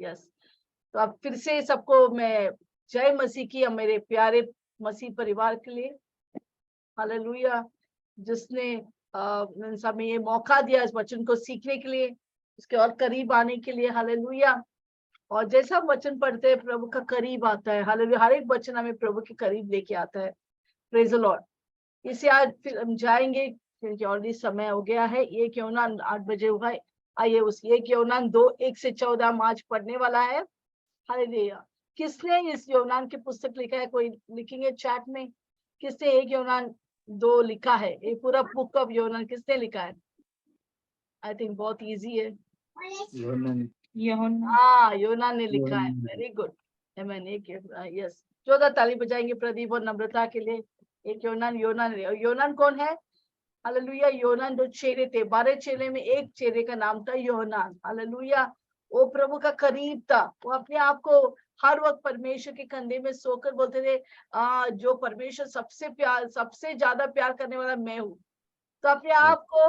Yes. तो अब फिर से सबको मैं जय मसीह की, मेरे प्यारे मसीह परिवार के लिए हालेलुया, जिसने हमें ये मौका दिया इस वचन को सीखने के लिए, उसके और करीब आने के लिए हालेलुया। और जैसा हम वचन पढ़ते हैं प्रभु का करीब आता है हालेलुया, हर एक वचन हमें प्रभु के करीब लेके आता है। Praise the Lord. इसे आज फिर हम जाएंगे क्योंकि ऑलरेडी समय हो गया है, 1 यूहन्ना 8 बजे हुआ है। आइए उस 1 यूहन्ना 2 1 से 14 हम आज पढ़ने वाला है हालेलुया। किसने इस यूहन्ना की पुस्तक लिखा है, कोई लिखेंगे चैट में, किसने 1 यूहन्ना 2 लिखा है? ये पूरा बुक ऑफ यूहन्ना किसने लिखा है? आई थिंक बहुत इजी है। यूहन्ना ने लिखा है। Very good. आमीन। यस, 14 ताली बजाएंगे प्रदीप और नम्रता के लिए। 1 यूहन्ना कौन है? हालेलुया। यूहन्ना जो चेले थे, 12 चेले में एक चेले का नाम था यूहन्ना। हालेलुया। वो प्रभु का करीब था। वो अपने आप को हर वक्त परमेश्वर के कंधे में सोकर बोलते थे, जो परमेश्वर सबसे ज्यादा प्यार करने वाला मैं हूँ। तो अपने आप को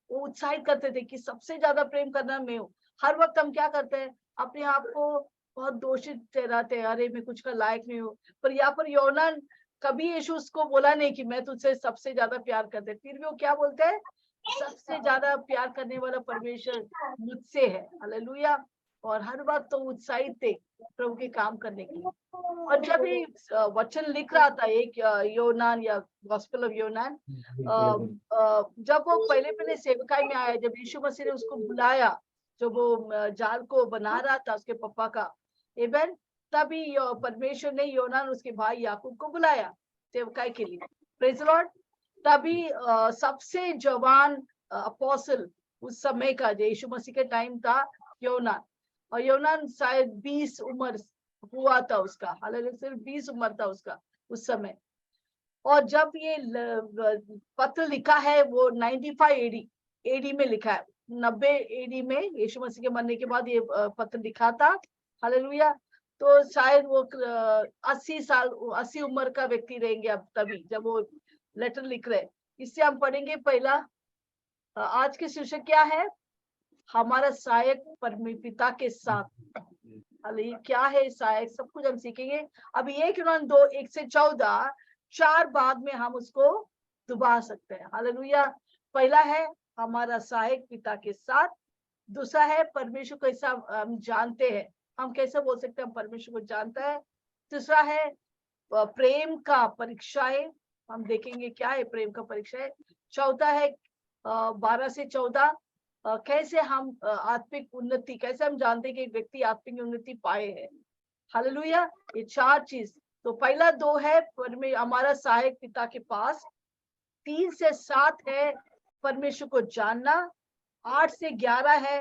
वो उत्साहित करते थे कि सबसे ज्यादा प्रेम करना मैं हूँ। हर वक्त हम क्या करते हैं, अपने आप को बहुत दोषित ठहराते हैं, अरे मैं कुछ का लायक नहीं हूँ। पर यहाँ पर यूहन्ना कभी यीशु उसको बोला नहीं कि मैं तुझसे सबसे ज्यादा प्यार करते, फिर भी वो क्या बोलते हैं, सबसे ज्यादा प्यार करने वाला परमेश्वर मुझसे है। हालेलुया। और हर बात तो उत्साहित थे प्रभु के काम करने के लिए। और जब ये वचन लिख रहा था एक यूहन्ना या गॉस्पेल ऑफ यूहन्ना, जब वो पहले सेवकाई में आया, जब यीशु मसीह ने उसको बुलाया, जब वो जाल को बना रहा था उसके पापा का, एमेन, तभी परमेश्वर ने यूहन्ना उसके भाई याकूब को बुलाया सेवकाई के लिए। Praise the Lord. तभी सबसे जवान अपोस्टल उस समय का, जो यीशु मसीह के टाइम था, यूहन्ना। और यूहन्ना शायद 20 उम्र हुआ था उसका। हालांकि सिर्फ 20 उम्र था उसका उस समय। और जब ये पत्र लिखा है वो 95 एडी में लिखा है, 90 एडी में यीशु मसीह के मरने के बाद ये पत्र लिखा था। हालेलुया। तो शायद वो 80 उम्र का व्यक्ति रहेंगे अब, तभी जब वो लेटर लिख रहे। इससे हम पढ़ेंगे पहला, आज के शीर्षक क्या है, हमारा सहायक परमेश्वर पिता के साथ। क्या है सहायक, सब कुछ हम सीखेंगे। अभी 1 यूहन्ना 2 1 से 14 4 बाद में हम उसको दुबा सकते हैं। हालेलुया। पहला है हमारा सहायक पिता के साथ, दूसरा है परमेश्वर को कैसा हम जानते हैं, हम कैसे बोल सकते हैं हम परमेश्वर को जानता है। तीसरा है प्रेम का परीक्षाएं, हम देखेंगे क्या है प्रेम का परीक्षा है। चौथा है 12 से 14 कैसे हम आत्मिक उन्नति, कैसे हम जानते हैं कि एक व्यक्ति आत्मिक उन्नति पाए है। हालेलुया। ये 4 चीज। तो पहला 2 है हमारा सहायक पिता के पास, 3 से 7 है परमेश्वर को जानना, 8 से 11 है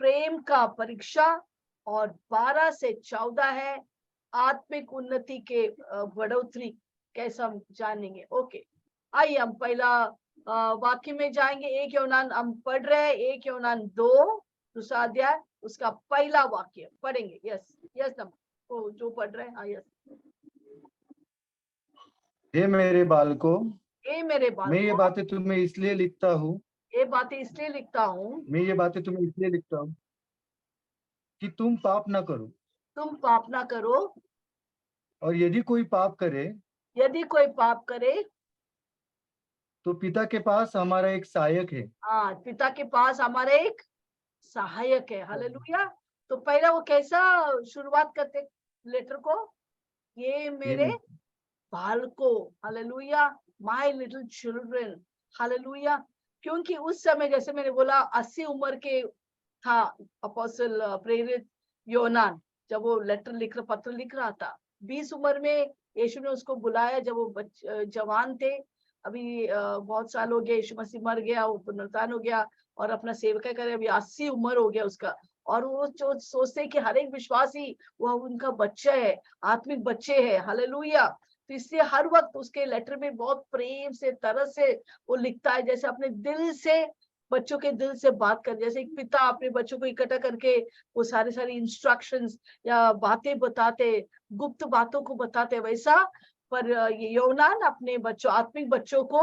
प्रेम का परीक्षा, और 12 से 14 है आत्मिक उन्नति के बढ़ोतरी, कैसे हम जानेंगे। ओके, आइए हम पहला वाक्य में जाएंगे। 1 यूहन्ना हम पढ़ रहे हैं, 1 यूहन्ना 2 दूसरा अध्याय, उसका पहला वाक्य पढ़ेंगे। यस यस नंबर जो पढ़ रहे हैं। हाँ यस। हे मेरे बालकों, मैं ये बातें तुम्हें इसलिए लिखता हूँ, ये बातें इसलिए लिखता हूँ, मैं ये बातें तुम्हें इसलिए लिखता हूँ कि तुम पाप ना करो। तुम पाप ना करो। और यदि कोई पाप करे, यदि कोई पाप करे, तो पिता के पास हमारा एक सहायक है। हाँ, पिता के पास हमारा एक सहायक है। हालेलुया। तो पहला वो कैसा शुरुआत करते लेटर को, ये मेरे बालकों, hallelujah, my little children, hallelujah. क्योंकि उस समय जैसे मैंने बोला 80 उम्र के था अपोस्टल प्रेरित यूहन्ना, जब वो पत्र लिख रहा था। 20 उम्र में यीशु ने उसको बुलाया, जब वो जवान थे। अभी बहुत साल हो गया, यीशु मसीह मर गया, वो पुनरुत्थान हो गया और अपना सेवका करे, अभी 80 उम्र हो गया उसका। और वो जो सोचते कि हर एक विश्वासी वो उनका बच्चा है, आत्मिक बच्चे है। हालेलुया। तो इसलिए हर वक्त उसके लेटर में बहुत प्रेम से, तरह से वो लिखता है, जैसे अपने दिल से, बच्चों के दिल से बात कर, जैसे एक पिता अपने बच्चों को इकट्ठा करके वो सारी इंस्ट्रक्शंस या बातें बताते, गुप्त बातों को बताते, वैसा पर ये यूहन्ना अपने बच्चों, आत्मिक बच्चों को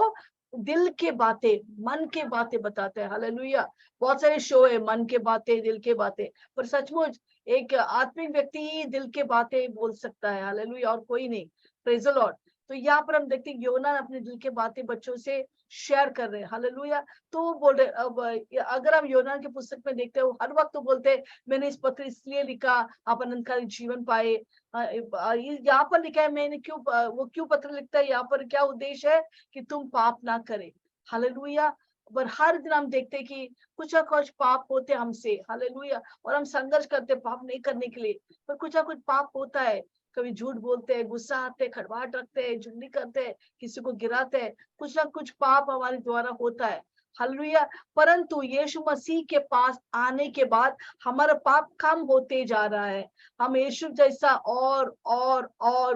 दिल के बातें, मन के बातें बताता है। हालेलुया। बहुत सारे शो है, मन के बातें, दिल के बातें, पर सचमुच एक आत्मिक व्यक्ति ही दिल के बातें बोल सकता है। हालेलुया, और कोई नहीं। Praise the Lord. तो यहाँ पर हम देखते हैं योना अपने दिल के बातें बच्चों से शेयर कर रहे हैं। हालेलुया। तो वो बोल रहे, अब अगर हम योना के पुस्तक में देखते हैं, हर वक्त तो बोलते हैं मैंने इस पत्र इसलिए लिखा आप अनंतकाली जीवन पाए। यहाँ पर लिखा है मैंने क्यों, वो क्यों पत्र लिखता है, यहाँ पर क्या उद्देश्य है कि तुम पाप ना करे। हालेलुया। पर हर दिन हम देखते हैं कि कुछ ना कुछ पाप होते हमसे। हालेलुया। और हम संघर्ष करते पाप नहीं करने के लिए, पर कुछ ना कुछ पाप होता है। कभी झूठ बोलते हैं, गुस्सा आते हैं, खड़वाहट रखते हैं, चुगली करते हैं, किसी को गिराते हैं, कुछ ना कुछ पाप हमारे द्वारा होता है। हालेलुया। परंतु यीशु मसीह के पास आने के बाद हमारा पाप कम होते जा रहा है। हम यीशु जैसा और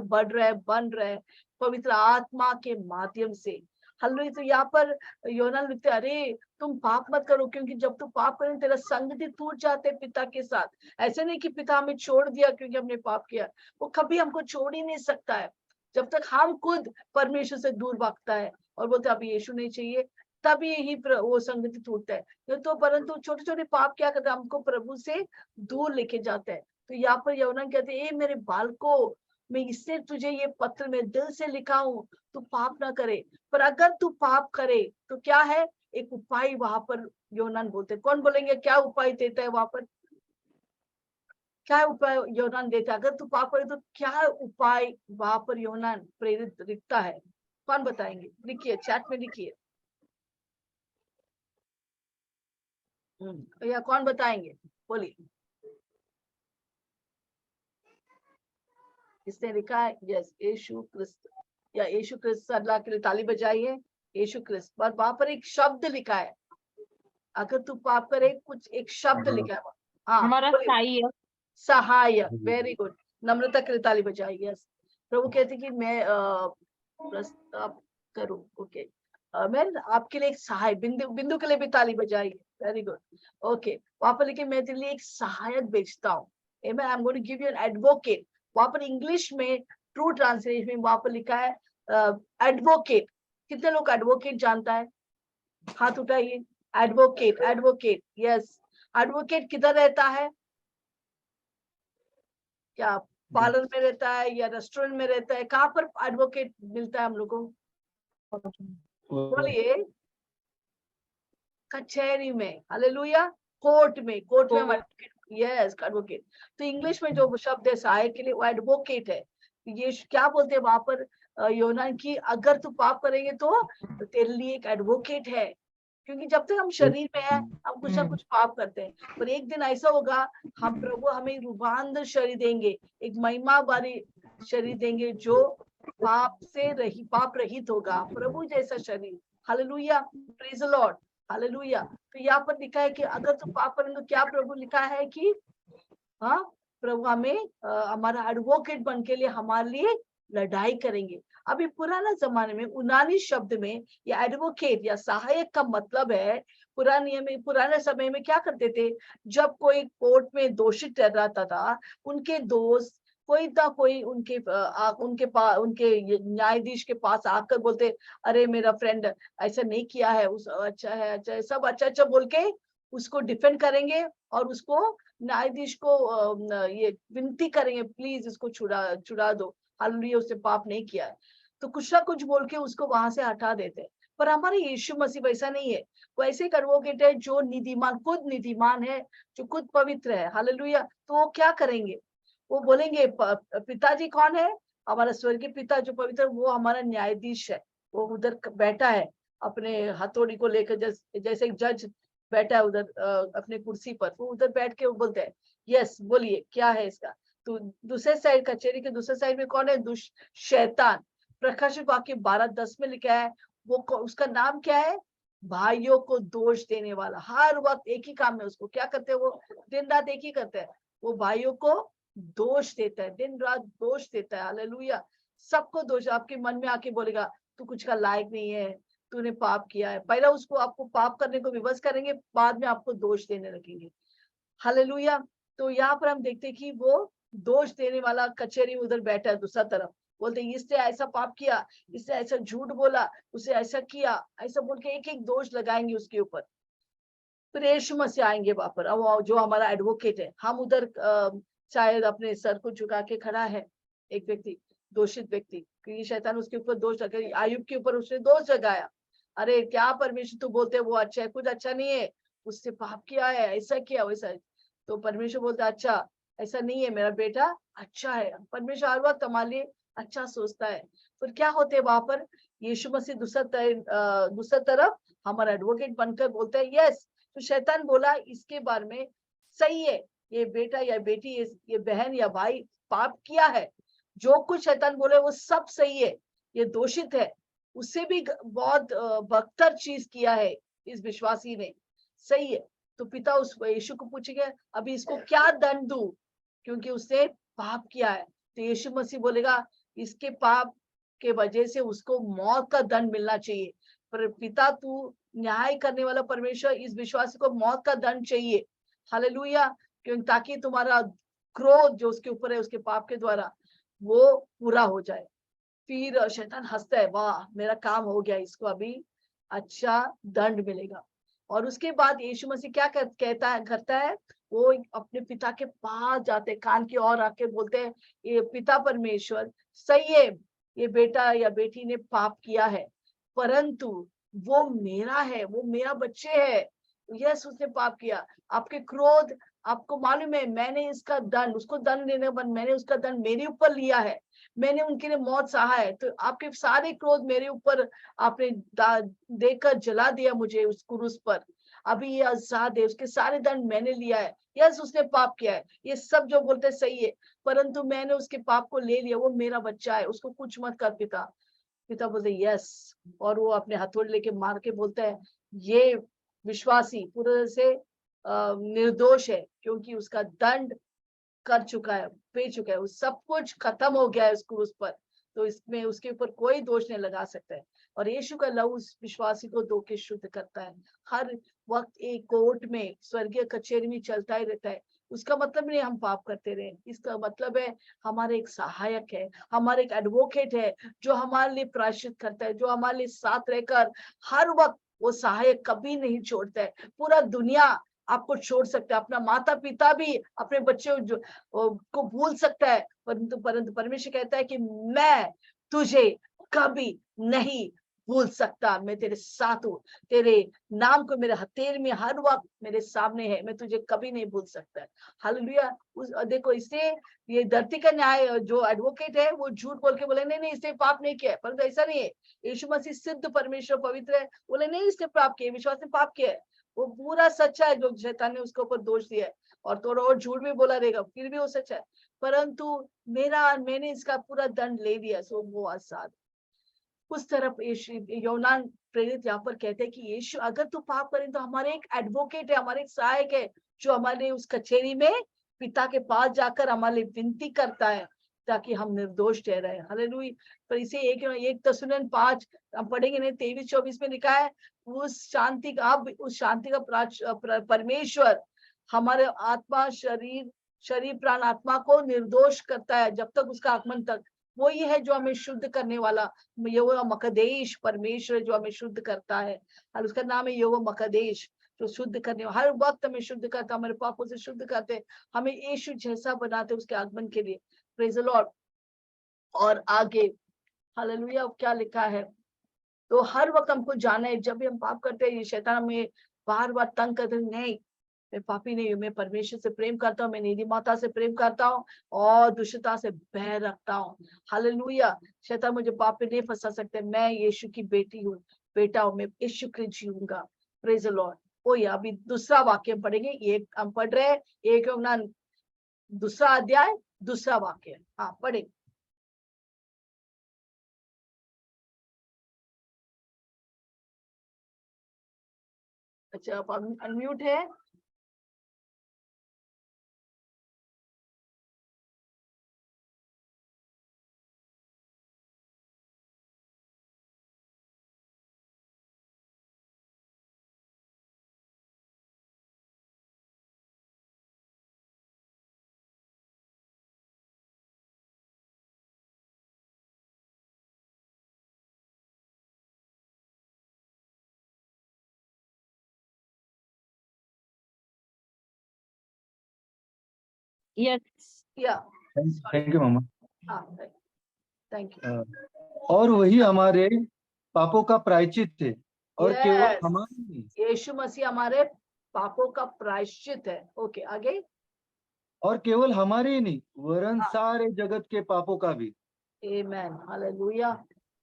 बढ़ रहे, बन रहे पवित्र आत्मा के माध्यम से। हालेलुया। तो यहाँ पर योना लिखते, अरे तुम पाप मत करो, क्योंकि जब तुम पाप करें तेरा संगति टूट जाते हैं पिता के साथ। ऐसे नहीं कि पिता हमें छोड़ दिया क्योंकि हमने पाप किया, वो कभी हमको छोड़ ही नहीं सकता है जब तक हम खुद परमेश्वर से दूर भागता है और बोलते अब यीशु नहीं चाहिए, तभी ही वो संगति टूटता है। तो परंतु छोटे छोटे पाप क्या करते हैं, हमको प्रभु से दूर लेके जाते हैं। तो यहाँ पर यौना कहते हैं, ए मेरे बालको, मैं इससे तुझे ये पत्र में दिल से लिखा हूं, तू पाप ना करे। पर अगर तू पाप करे तो क्या है, एक उपाय वहां पर योनान बोलते। कौन बोलेंगे क्या उपाय देता है वहां पर, क्या उपाय योनान देता है? अगर तू पाप करे तो क्या उपाय वहां पर योनान प्रेरित लिखता है? कौन बताएंगे? लिखिए, चैट में लिखिए। या कौन बताएंगे, बोलिए। इसने लिखा है, यस, यीशु क्रिस्त, या यीशु क्रिस्त। अल्लाह के लिए ताली बजाइए। यीशु क्रिस्त, पर वहां पर एक शब्द लिखा है, अगर तू पाप करे, कुछ एक शब्द लिखा है। हाँ हमारा बोलिए। सहाय सहायक, वेरी गुड। नम्रता के लिए ताली बजाइए। यस। प्रभु कहते कि मैं प्रस्ताव करूं। ओके, मैं आपके लिए एक सहाय, बिंदु बिंदु के लिए भी ताली बजाइए। Very good. ओके, वहां पर लिखे मैं तेरे लिए एक सहायक भेजता हूँ। Amen. I'm going to give you an advocate. वहां पर इंग्लिश में ट्रू ट्रांसलेशन में वहां पर लिखा है एडवोकेट। कितने लोग एडवोकेट जानता है? हाथ उठाइए। Advocate, advocate, yes. एडवोकेट किधर रहता है? क्या पार्लर में रहता है या रेस्टोरेंट में रहता है? कहाँ पर एडवोकेट मिलता है हम लोगों को? बोलिए। कचहरी में। हालेलुया। कोर्ट में, कोर्ट में हम एडवोकेट, यस, एडवोकेट। तो इंग्लिश में जो शब्द है सहायक के लिए, वो एडवोकेट है। ये क्या बोलते हैं वहां पर योनान की, अगर तू पाप करेंगे तो तेरे लिए एक एडवोकेट है। क्योंकि जब तक हम शरीर में है हम कुछ ना कुछ पाप करते हैं, पर एक दिन ऐसा होगा हम प्रभु हमें रूपांतर शरीर देंगे, एक महिमा वाली शरीर देंगे जो पाप रहित होगा, प्रभु जैसा शरीर। Hallelujah. Praise the Lord. Hallelujah. तो यहाँ पर लिखा है कि अगर तुम पाप करेंगे तो क्या प्रभु लिखा है कि हाँ, प्रभु हमें हमारा एडवोकेट बन के लिए हमारे लिए लड़ाई करेंगे। अभी पुराना जमाने में यूनानी शब्द में या एडवोकेट या सहायक का मतलब है, पुराने समय में क्या करते थे, जब कोई कोर्ट में दोषी ठहराता था, उनके दोस्त कोई ना कोई उनके न्यायाधीश के पास आकर बोलते, अरे मेरा फ्रेंड ऐसा नहीं किया है, उस अच्छा है, सब अच्छा अच्छा बोल के उसको डिफेंड करेंगे और उसको न्यायाधीश को ये विनती करेंगे, प्लीज इसको छुड़ा दो, हालेलुया, उसने पाप नहीं किया है। तो कुछ ना कुछ बोल के उसको वहां से हटा देते हैं। पर हमारे यीशु मसीह वैसा नहीं है। वो ऐसे एक एडवोकेट है जो खुद निधिमान है, जो खुद पवित्र है। हालेलुया। तो वो क्या करेंगे, वो बोलेंगे पिताजी कौन है? हमारा स्वर्गीय पिता जो पवित्र, वो हमारा न्यायाधीश है। वो उधर बैठा है अपने हथौड़ी को लेकर, जैसे एक जज बैठा है उधर अपने कुर्सी पर, वो उधर बैठ के वो बोलते हैं, यस बोलिए क्या है इसका। तो दूसरे साइड, कचेरी के दूसरे साइड में कौन है? शैतान। प्रकाशित वाक्य 12:10 में लिखा है, वो उसका नाम क्या है? भाइयों को दोष देने वाला। हर वक्त एक ही काम है उसको, क्या करते हैं वो? दिन रात एक ही करते हैं, वो भाइयों को दोष देता है, दिन रात दोष देता है। हालेलुया। सबको दोष, आपके मन में आके बोलेगा तू कुछ का लायक नहीं है, तूने पाप किया है। पहला उसको आपको पाप करने को विवश करेंगे, बाद में आपको दोष देने लगेंगे। हालेलुया। तो यहाँ पर हम देखते हैं कि वो दोष देने वाला कचहरी उधर बैठा है दूसरा तरफ, बोलते इसने ऐसा पाप किया, इसने ऐसा झूठ बोला, उसे ऐसा किया, ऐसा बोल के एक एक दोष लगाएंगे उसके ऊपर। फिर यीशु मसीह आएंगे वहां पर, अब वो जो हमारा एडवोकेट है, हम उधर शायद अपने सर को झुका के खड़ा है एक व्यक्ति, दोषित व्यक्ति, क्योंकि शैतान उसके ऊपर दोष लगा, आयुब के ऊपर उसने दोष लगाया, अरे क्या परमेश्वर तू बोलते वो अच्छा है, कुछ अच्छा नहीं है, उससे पाप किया है, ऐसा किया वैसा है। तो परमेश्वर बोलता अच्छा ऐसा नहीं है, मेरा बेटा अच्छा है। परमेश्वर हर वक्त हमारे लिए अच्छा सोचता है। फिर क्या होते हैं वहां पर, यीशु मसीह दूसरा तरफ हमारा एडवोकेट बनकर बोलते हैं यस। तो शैतान बोला इसके बारे में सही है, ये बेटा या बेटी, ये बहन या भाई पाप किया है, जो कुछ शैतान बोले वो सब सही है, ये दोषित है, उससे भी बहुत बदतर चीज किया है इस विश्वासी ने, सही है। तो पिता उस यीशु को पूछेगा अभी इसको क्या दंड दूं, क्योंकि उसने पाप किया है। तो यीशु मसीह बोलेगा इसके पाप के वजह से उसको मौत का दंड मिलना चाहिए। पर पिता तू न्याय करने वाला परमेश्वर, इस विश्वासी को मौत का दंड चाहिए। हालेलुया। क्योंकि ताकि तुम्हारा क्रोध जो उसके ऊपर है उसके पाप के द्वारा वो पूरा हो जाए। फिर शैतान हंसता है, वाह मेरा काम हो गया, इसको अभी अच्छा दंड मिलेगा। और उसके बाद यीशु मसीह क्या करता है, वो अपने पिता के पास जाते, कान की ओर आके बोलते हैं ये पिता परमेश्वर सही है, ये बेटा या बेटी ने पाप किया है, परंतु वो मेरा है, वो मेरा बच्चे है, यस उसने पाप किया, आपके क्रोध, आपको मालूम है मैंने इसका दंड, उसको दंड देने के बाद मैंने उसका दंड मेरे ऊपर लिया है, मैंने उनके लिए मौत सहा है, तो आपके सारे क्रोध मेरे ऊपर आपने देकर जला दिया मुझे उस क्रूस पर, अभी ये आजाद है, उसके सारे दंड मैंने लिया है, यस उसने पाप किया है, ये सब जो बोलते सही है, परंतु मैंने उसके पाप को ले लिया, वो मेरा बच्चा है, उसको कुछ मत कर पिता। पिता बोलते यस, और वो अपने हथौड़े लेके मार के बोलता है ये विश्वासी पूरे से निर्दोष है, क्योंकि उसका दंड कर चुका है, पे चुका है, वो सब कुछ खत्म हो गया है उस क्रूस पर, तो इसमें उसके ऊपर कोई दोष नहीं लगा सकता है। और यीशु का लहू उस विश्वासी को धो के शुद्ध करता है, हर वक्त एक कोर्ट में, स्वर्गीय कचहरी में चलता ही रहता है। उसका मतलब नहीं हम पाप करते रहे, इसका मतलब है हमारे एक सहायक है, हमारे एक एडवोकेट है, जो हमारे लिए प्रायश्चित करता है, जो हमारे लिए साथ रहकर हर वक्त, वो सहायक कभी नहीं छोड़ता है। पूरा दुनिया आपको छोड़ सकता है, अपना माता पिता भी अपने बच्चे को भूल सकता है, परंतु परंतु परमेश्वर कहता है कि मैं तुझे कभी नहीं भूल सकता, मैं तेरे साथ हूँ, तेरे नाम को मेरे हथेली में हर वक्त मेरे सामने है, मैं तुझे कभी नहीं भूल सकता। हालेलुया। देखो इससे ये धरती का न्याय जो एडवोकेट है वो झूठ बोल के बोले नहीं नहीं इसने पाप नहीं किया है, परंतु ऐसा नहीं है, यीशु मसीह सिद्ध परमेश्वर पवित्र है, बोले नहीं इसने पाप किया, विश्वास ने पाप किया है, वो पूरा सच्चा है, जो शैतान ने उसके ऊपर दोष दिया है, और थोड़ा और झूठ भी बोला रहेगा फिर भी वो सच्चा है, परंतु मैंने इसका पूरा दंड ले लिया, सो वो आजाद। उस तरफ यीशु योनान प्रेरित यहाँ पर कहते हैं कि यीशु अगर तू पाप करे तो हमारे एक एडवोकेट है, हमारे एक सहायक है, जो हमारे उस कचहरी में पिता के पास जाकर हमारे लिए विनती करता है, ताकि हम निर्दोष ठहराए। हालेलुया। पर इसे एक तस्सुलैनिक 5 हम पढ़ेंगे नहीं, 23-24 में लिखा है, उस शांति का परमेश्वर हमारे आत्मा शरीर शरीर प्राण आत्मा को निर्दोष करता है जब तक उसका आगमन तक। वो ये है जो हमें शुद्ध करने वाला, यहोवा मकदेश परमेश्वर जो हमें शुद्ध करता है, और उसका नाम है यहोवा मकदेश, जो शुद्ध करने हर वक्त हमें शुद्ध करता, हमारे पापों से शुद्ध करते, हमें यीशु जैसा बनाते उसके आगमन के लिए। Praise the Lord. और आगे हालेलुया क्या लिखा है, तो हर वक्त हमको जाना है, जब भी हम पाप करते हैं ये शैतान हमें बार बार तंग करते हैं, नहीं मैं पापी नहीं हूँ, मैं परमेश्वर से प्रेम करता हूँ, मैं निधि माता से प्रेम करता हूँ और दुष्टता से भय रखता हूँ। हालेलुया। शैतान मुझे पाप में नहीं फंसा सकते, मैं यीशु की बेटी हूँ, बेटा हूँ, मैं यीशु के जीऊंगा। Praise the Lord. ओ या अभी दूसरा वाक्य पढ़ेंगे, एक हम पढ़ रहे हैं एक यूहन्ना दूसरा अध्याय दूसरा वाक्य, हाँ पढ़े। अच्छा आप अनम्यूट है। Yes. या thank you mama. Thank you. और वही हमारे पापों का प्रायश्चित है और केवल Yes. हमारे नहीं, यीशु मसीह हमारे पापों का प्रायश्चित है। ओके आगे। और केवल हमारे ही नहीं वरन हाँ। सारे जगत के पापों का भी। Amen hallelujah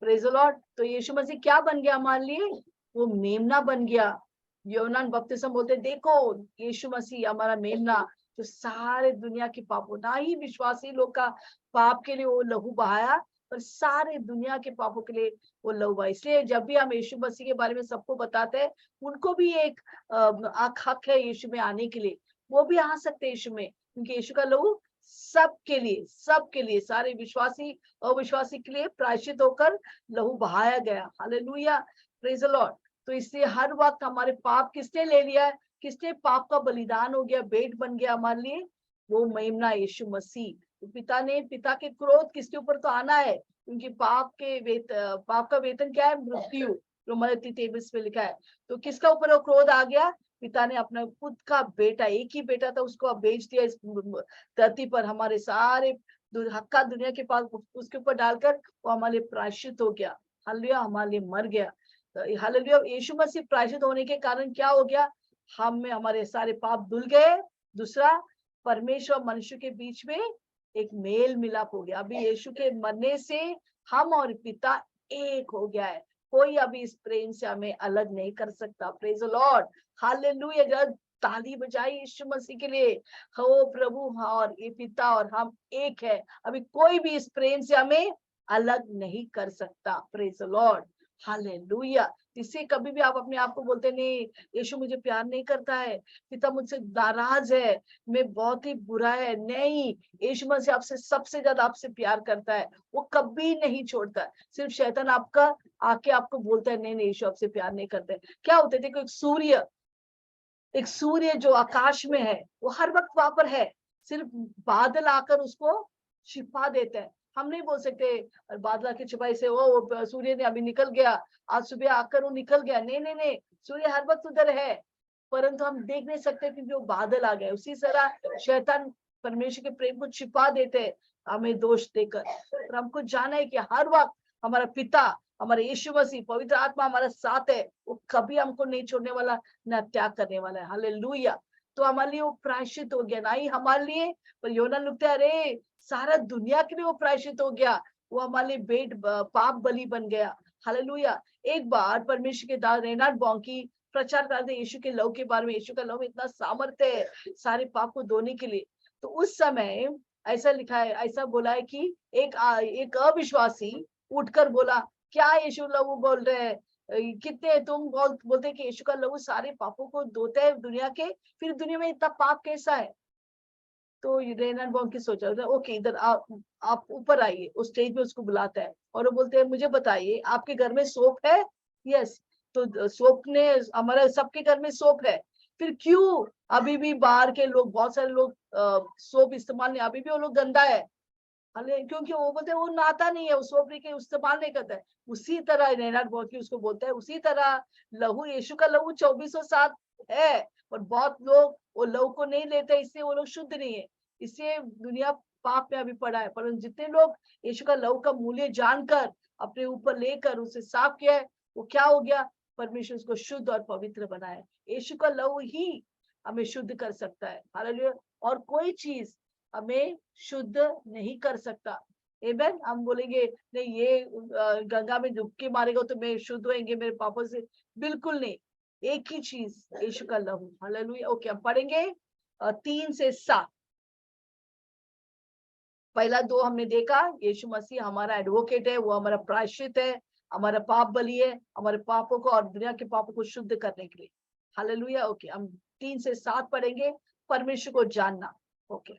praise the Lord. तो यीशु मसीह क्या बन गया हमारे लिए? वो मेमना बन गया। यूहन्ना बपतिस्मा बोलते देखो यीशु मसीह हमारा मेमना जो सारे दुनिया के पापों, ना ही विश्वासी लोग का पाप के लिए वो लहू बहाया, पर सारे दुनिया के पापों के लिए वो लहू बहाया। इसलिए जब भी हम यीशु मसीह के बारे में सबको बताते हैं, उनको भी एक हक है यीशु में आने के लिए। वो भी आ सकते हैं यीशु में, क्योंकि यीशु का लहू सबके लिए सारे विश्वासी अविश्वासी के लिए प्रायश्चित होकर लहू बहाया गया। Hallelujah praise the Lord. तो इसलिए हर वक्त हमारे पाप किसने ले लिया है? किसने पाप का बलिदान हो गया, भेंट बन गया हमारे लिए? वो मेमना यीशु मसीह। तो पिता के क्रोध किसके ऊपर तो आना है, क्योंकि पाप का वेतन क्या है? मृत्यु। रोमन 23 में लिखा है। तो किसका ऊपर वो क्रोध आ गया? पिता ने अपना खुद का बेटा, एक ही बेटा था, उसको अब बेच दिया इस धरती पर हमारे सारे हक्का दुनिया के पास उसके ऊपर डालकर वो हमारे लिए प्रायश्चित हो गया। हालेलुया हमारे लिए मर गया। हालेलुया यीशु मसीह प्रायश्चित होने के कारण क्या हो गया? हम में हमारे सारे पाप धुल गए। दूसरा, परमेश्वर मनुष्य के बीच में एक मेल मिलाप हो गया। अभी यीशु के मरने से हम और पिता एक हो गया है। कोई अभी इस प्रेम से हमें अलग नहीं कर सकता। Praise the Lord hallelujah. ताली बजाई यीशु मसीह के लिए। हो प्रभु और ये पिता और हम एक है। अभी कोई भी इस प्रेम से हमें अलग नहीं कर सकता। Praise the Lord hallelujah. इससे कभी भी आप अपने आप को बोलते नहीं यीशु मुझे प्यार नहीं करता है, पिता मुझसे नाराज है, मैं बहुत ही बुरा है। नहीं, यीशु मसीह आपसे सबसे ज्यादा आपसे प्यार करता है। वो कभी नहीं छोड़ता। सिर्फ शैतान आपका आके आपको बोलता है नहीं यीशु आपसे प्यार नहीं करते। क्या होते थे? एक सूर्य जो आकाश में है वो हर वक्त वहां पर है, सिर्फ बादल आकर उसको छिपा देते हैं। हम नहीं बोल सकते बादल की छुपाई से वो सूर्य ने अभी निकल गया, आज सुबह आकर वो निकल गया। नहीं, सूर्य हर वक्त उधर है, परंतु हम देख नहीं सकते क्योंकि वो बादल आ गए। उसी तरह शैतान परमेश्वर के प्रेम को छिपा देते हैं हमें दोष देकर। पर हमको जाना है कि हर वक्त हमारा पिता, हमारे यीशु मसीह, पवित्र आत्मा हमारा साथ है। वो कभी हमको नहीं छोड़ने वाला, न त्याग करने वाला है। हालेलुया। तो हमारे लिए वो प्रायश्चित हो गया, ना ही हमारे लिए, पर यूहन्ना लिखता है अरे सारा दुनिया के लिए वो प्रायश्चित हो गया। वो हमारे लिए पाप बलि बन गया। हालेलुया। एक बार परमेश्वर के दास रेनाल्ड बॉन्की प्रचार करते यीशु के लहू के बारे में। यीशु का लहू में इतना सामर्थ्य है सारे पाप को धोने के लिए। तो उस समय ऐसा लिखा है, ऐसा बोला है कि एक अविश्वासी उठकर बोला, क्या यीशु लहू बोल रहे हैं? कितने तुम बोलते कि यीशु का लहू सारे पापों को धोता है दुनिया के, फिर दुनिया में इतना पाप कैसा है? तो रेनाल्ड बॉन्की सोचा ओके इधर आप ऊपर आइए। उस स्टेज में उसको बुलाता है और वो बोलते हैं मुझे बताइए आपके घर में सोप है? यस। तो सोप ने हमारे सबके घर में सोप है, फिर क्यों अभी भी बाहर के लोग, बहुत सारे लोग सोप इस्तेमाल नहीं, अभी भी वो लोग गंदा है? क्योंकि वो बोलते हैं वो नहाता नहीं है, उस सोप के इस्तेमाल नहीं करता है। उसी तरह रेनाल्ड बॉन्की उसको बोलता है, उसी तरह लहू, यीशु का लहू 24/7 है, पर बहुत लोग वो लहू को नहीं लेते, इससे वो लोग शुद्ध नहीं है, इससे दुनिया पाप में अभी पड़ा है। परंतु जितने लोग यीशु का लहू का मूल्य जानकर अपने ऊपर लेकर उसे साफ किया है, वो क्या हो गया? परमेश्वर उसको शुद्ध और पवित्र बनाया। यीशु का लहू ही हमें शुद्ध कर सकता है। हालेलुया। और कोई चीज हमें शुद्ध नहीं कर सकता। आमेन। हम बोलेंगे नहीं ये गंगा में डुबकी मारेगा तो मैं शुद्ध होंगे मेरे पापों से, बिल्कुल नहीं। एक ही चीज यीशु का लहू। हालेलुया। ओके हम पढ़ेंगे 3 से 7। पहला 2 हमने देखा, यीशु मसीह हमारा एडवोकेट है, वो हमारा प्रायश्चित है, हमारा पाप बलि है, हमारे पापों को और दुनिया के पापों को शुद्ध करने के लिए। हालेलुया। ओके हम 3 से 7 पढ़ेंगे, परमेश्वर को जानना। ओके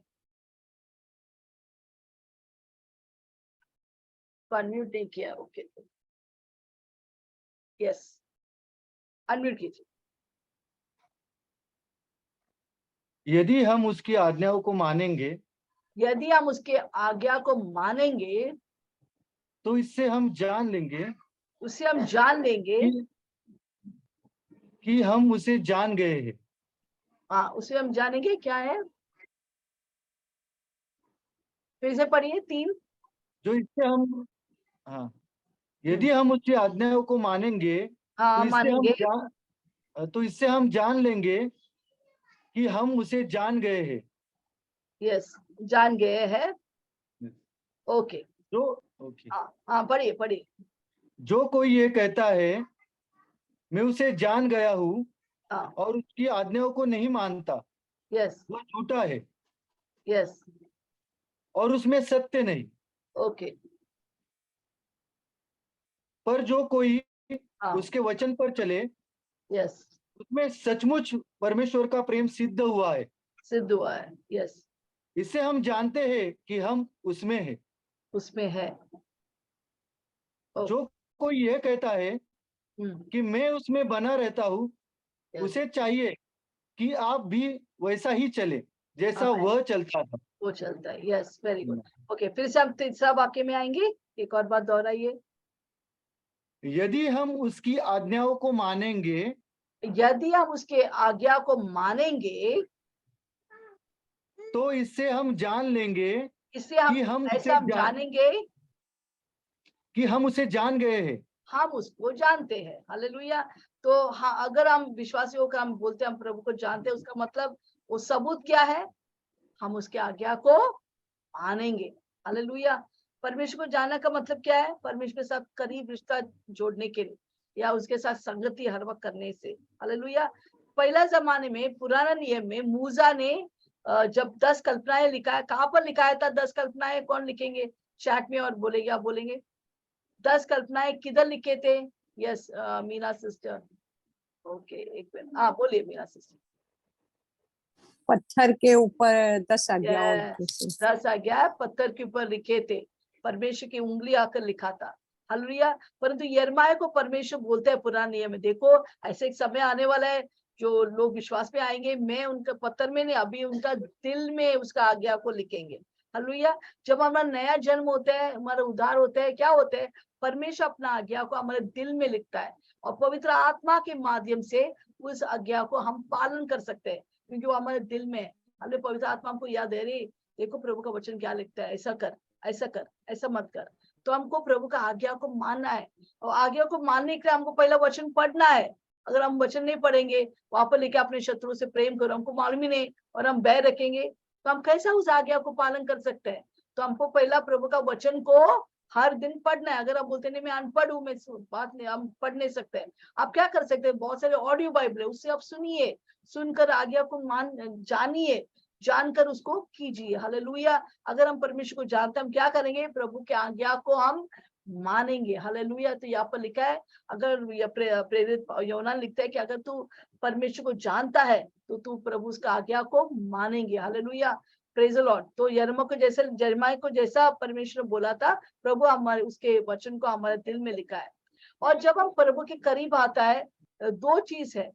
अनम्यूट नहीं किया। ओके यस अनम्यूट कीजिए। यदि हम उसकी आज्ञाओं को मानेंगे, यदि हम उसके आज्ञा को मानेंगे, तो इससे हम जान लेंगे, उससे हम जान लेंगे कि हम उसे जान गए हैं। हाँ, उसे हम जानेंगे क्या है? फिर से पढ़िए 3। जो इससे हम, हाँ, यदि हम उसकी आज्ञाओं को मानेंगे हाँ मानेंगे। तो इससे हम जान लेंगे कि हम उसे जान गए हैं। यस, जान गए हैं। ओके, जो ओके, हाँ पढ़िए पढ़िए। जो कोई ये कहता है मैं उसे जान गया हूँ हाँ, और उसकी आज्ञाओं को नहीं मानता, यस वह झूठा है यस, और उसमें सत्य नहीं। ओके, पर जो कोई हाँ, उसके वचन पर चले यस, उसमें सचमुच परमेश्वर का प्रेम सिद्ध हुआ है। सिद्ध हुआ है। यस, इससे हम जानते हैं कि हम उसमें हैं। उसमें है। जो कोई यह कहता है कि मैं उसमें बना रहता हूँ, यस, उसे चाहिए कि आप भी वैसा ही चले जैसा आमेन, वह चलता था। वो चलता है। Yes, very good. ओके, फिर से हम तीसरा वाक्य में आएंगे। एक और बात दोहराइए। यदि हम उसकी आज्ञाओं को मानेंगे यदि हम उसके आज्ञा को मानेंगे, तो इससे हम जान लेंगे इससे हम कि हम ऐसा हम जानेंगे कि हम उसे जान गए हैं। हम उसको जानते हैं। हालेलुया। तो हाँ, अगर हम विश्वासी होकर हम बोलते हैं हम प्रभु को जानते हैं, उसका मतलब वो सबूत क्या है? हम उसके आज्ञा को मानेंगे। हालेलुया। परमेश्वर को जानने का मतलब क्या है? परमेश्वर के साथ करीब रिश्ता जोड़ने के लिए या उसके साथ संगति हर वक्त करने से। हालेलुया। पहला जमाने में, पुराना नियम में मूसा ने जब 10 कल्पनाएं लिखा, कहाँ पर लिखाया था 10 कल्पनाएं? कौन लिखेंगे चैट में और बोलेंगे? आप बोलेंगे 10 कल्पनाएं किधर लिखे थे? Yes, Meena sister. ओके, एक मिनट, हाँ बोलिए मीना सिस्टर। पत्थर के ऊपर 10 आज्ञाओं लिखी थी। 10 आज्ञा पत्थर के ऊपर लिखे थे, परमेश्वर की उंगली आकर लिखा था। हालेलुया। परंतु यिर्मयाह को परमेश्वर बोलते हैं पुराने नियम में, देखो ऐसे एक समय आने वाला है जो लोग विश्वास में आएंगे, मैं उनका पत्थर में नहीं, अभी उनका दिल में उसका आज्ञा को लिखेंगे। हालेलुया। जब हमारा नया जन्म होता है, हमारा उद्धार होता है, क्या होता है? परमेश्वर अपना आज्ञा को हमारे दिल में लिखता है और पवित्र आत्मा के माध्यम से उस आज्ञा को हम पालन कर सकते हैं, क्योंकि वो हमारे दिल में है। हमें पवित्र आत्मा हमको याद दे रही, देखो प्रभु का वचन क्या लिखता है, ऐसा कर, ऐसा कर, ऐसा मत कर। तो हमको प्रभु का आज्ञा को मानना है और आज्ञा को मानने के लिए हमको पहला वचन पढ़ना है। अगर हम वचन नहीं पढ़ेंगे, वहां पर लेके अपने शत्रु से प्रेम करो, हमको मालूम ही नहीं, और हम बैर रखेंगे, तो हम कैसा उस आज्ञा को पालन कर सकते हैं? तो हमको पहला प्रभु का वचन को हर दिन पढ़ना है। अगर आप बोलते नहीं मैं अनपढ़ हूँ, मैं बात नहीं, हम पढ़ नहीं सकते हैं। आप क्या कर सकते हैं? बहुत सारे ऑडियो बाइबल है, उससे आप सुनिए, सुनकर आज्ञा को जानिए, जानकर उसको कीजिए। हालेलुया। अगर हम परमेश्वर को जानते हैं, हम क्या करेंगे? प्रभु के आज्ञा को हम मानेंगे। हालेलुया। तो यहाँ पर लिखा है, अगर प्रेरित यूहन्ना लिखता है कि अगर तू परमेश्वर को जानता है तो तू प्रभु उसका आज्ञा को मानेंगे। हालेलुया। Praise the Lord. तो यिर्मयाह को जैसा परमेश्वर ने बोला था, प्रभु हमारे उसके वचन को हमारे दिल में लिखा है। और जब हम प्रभु के करीब आता है, दो चीज है।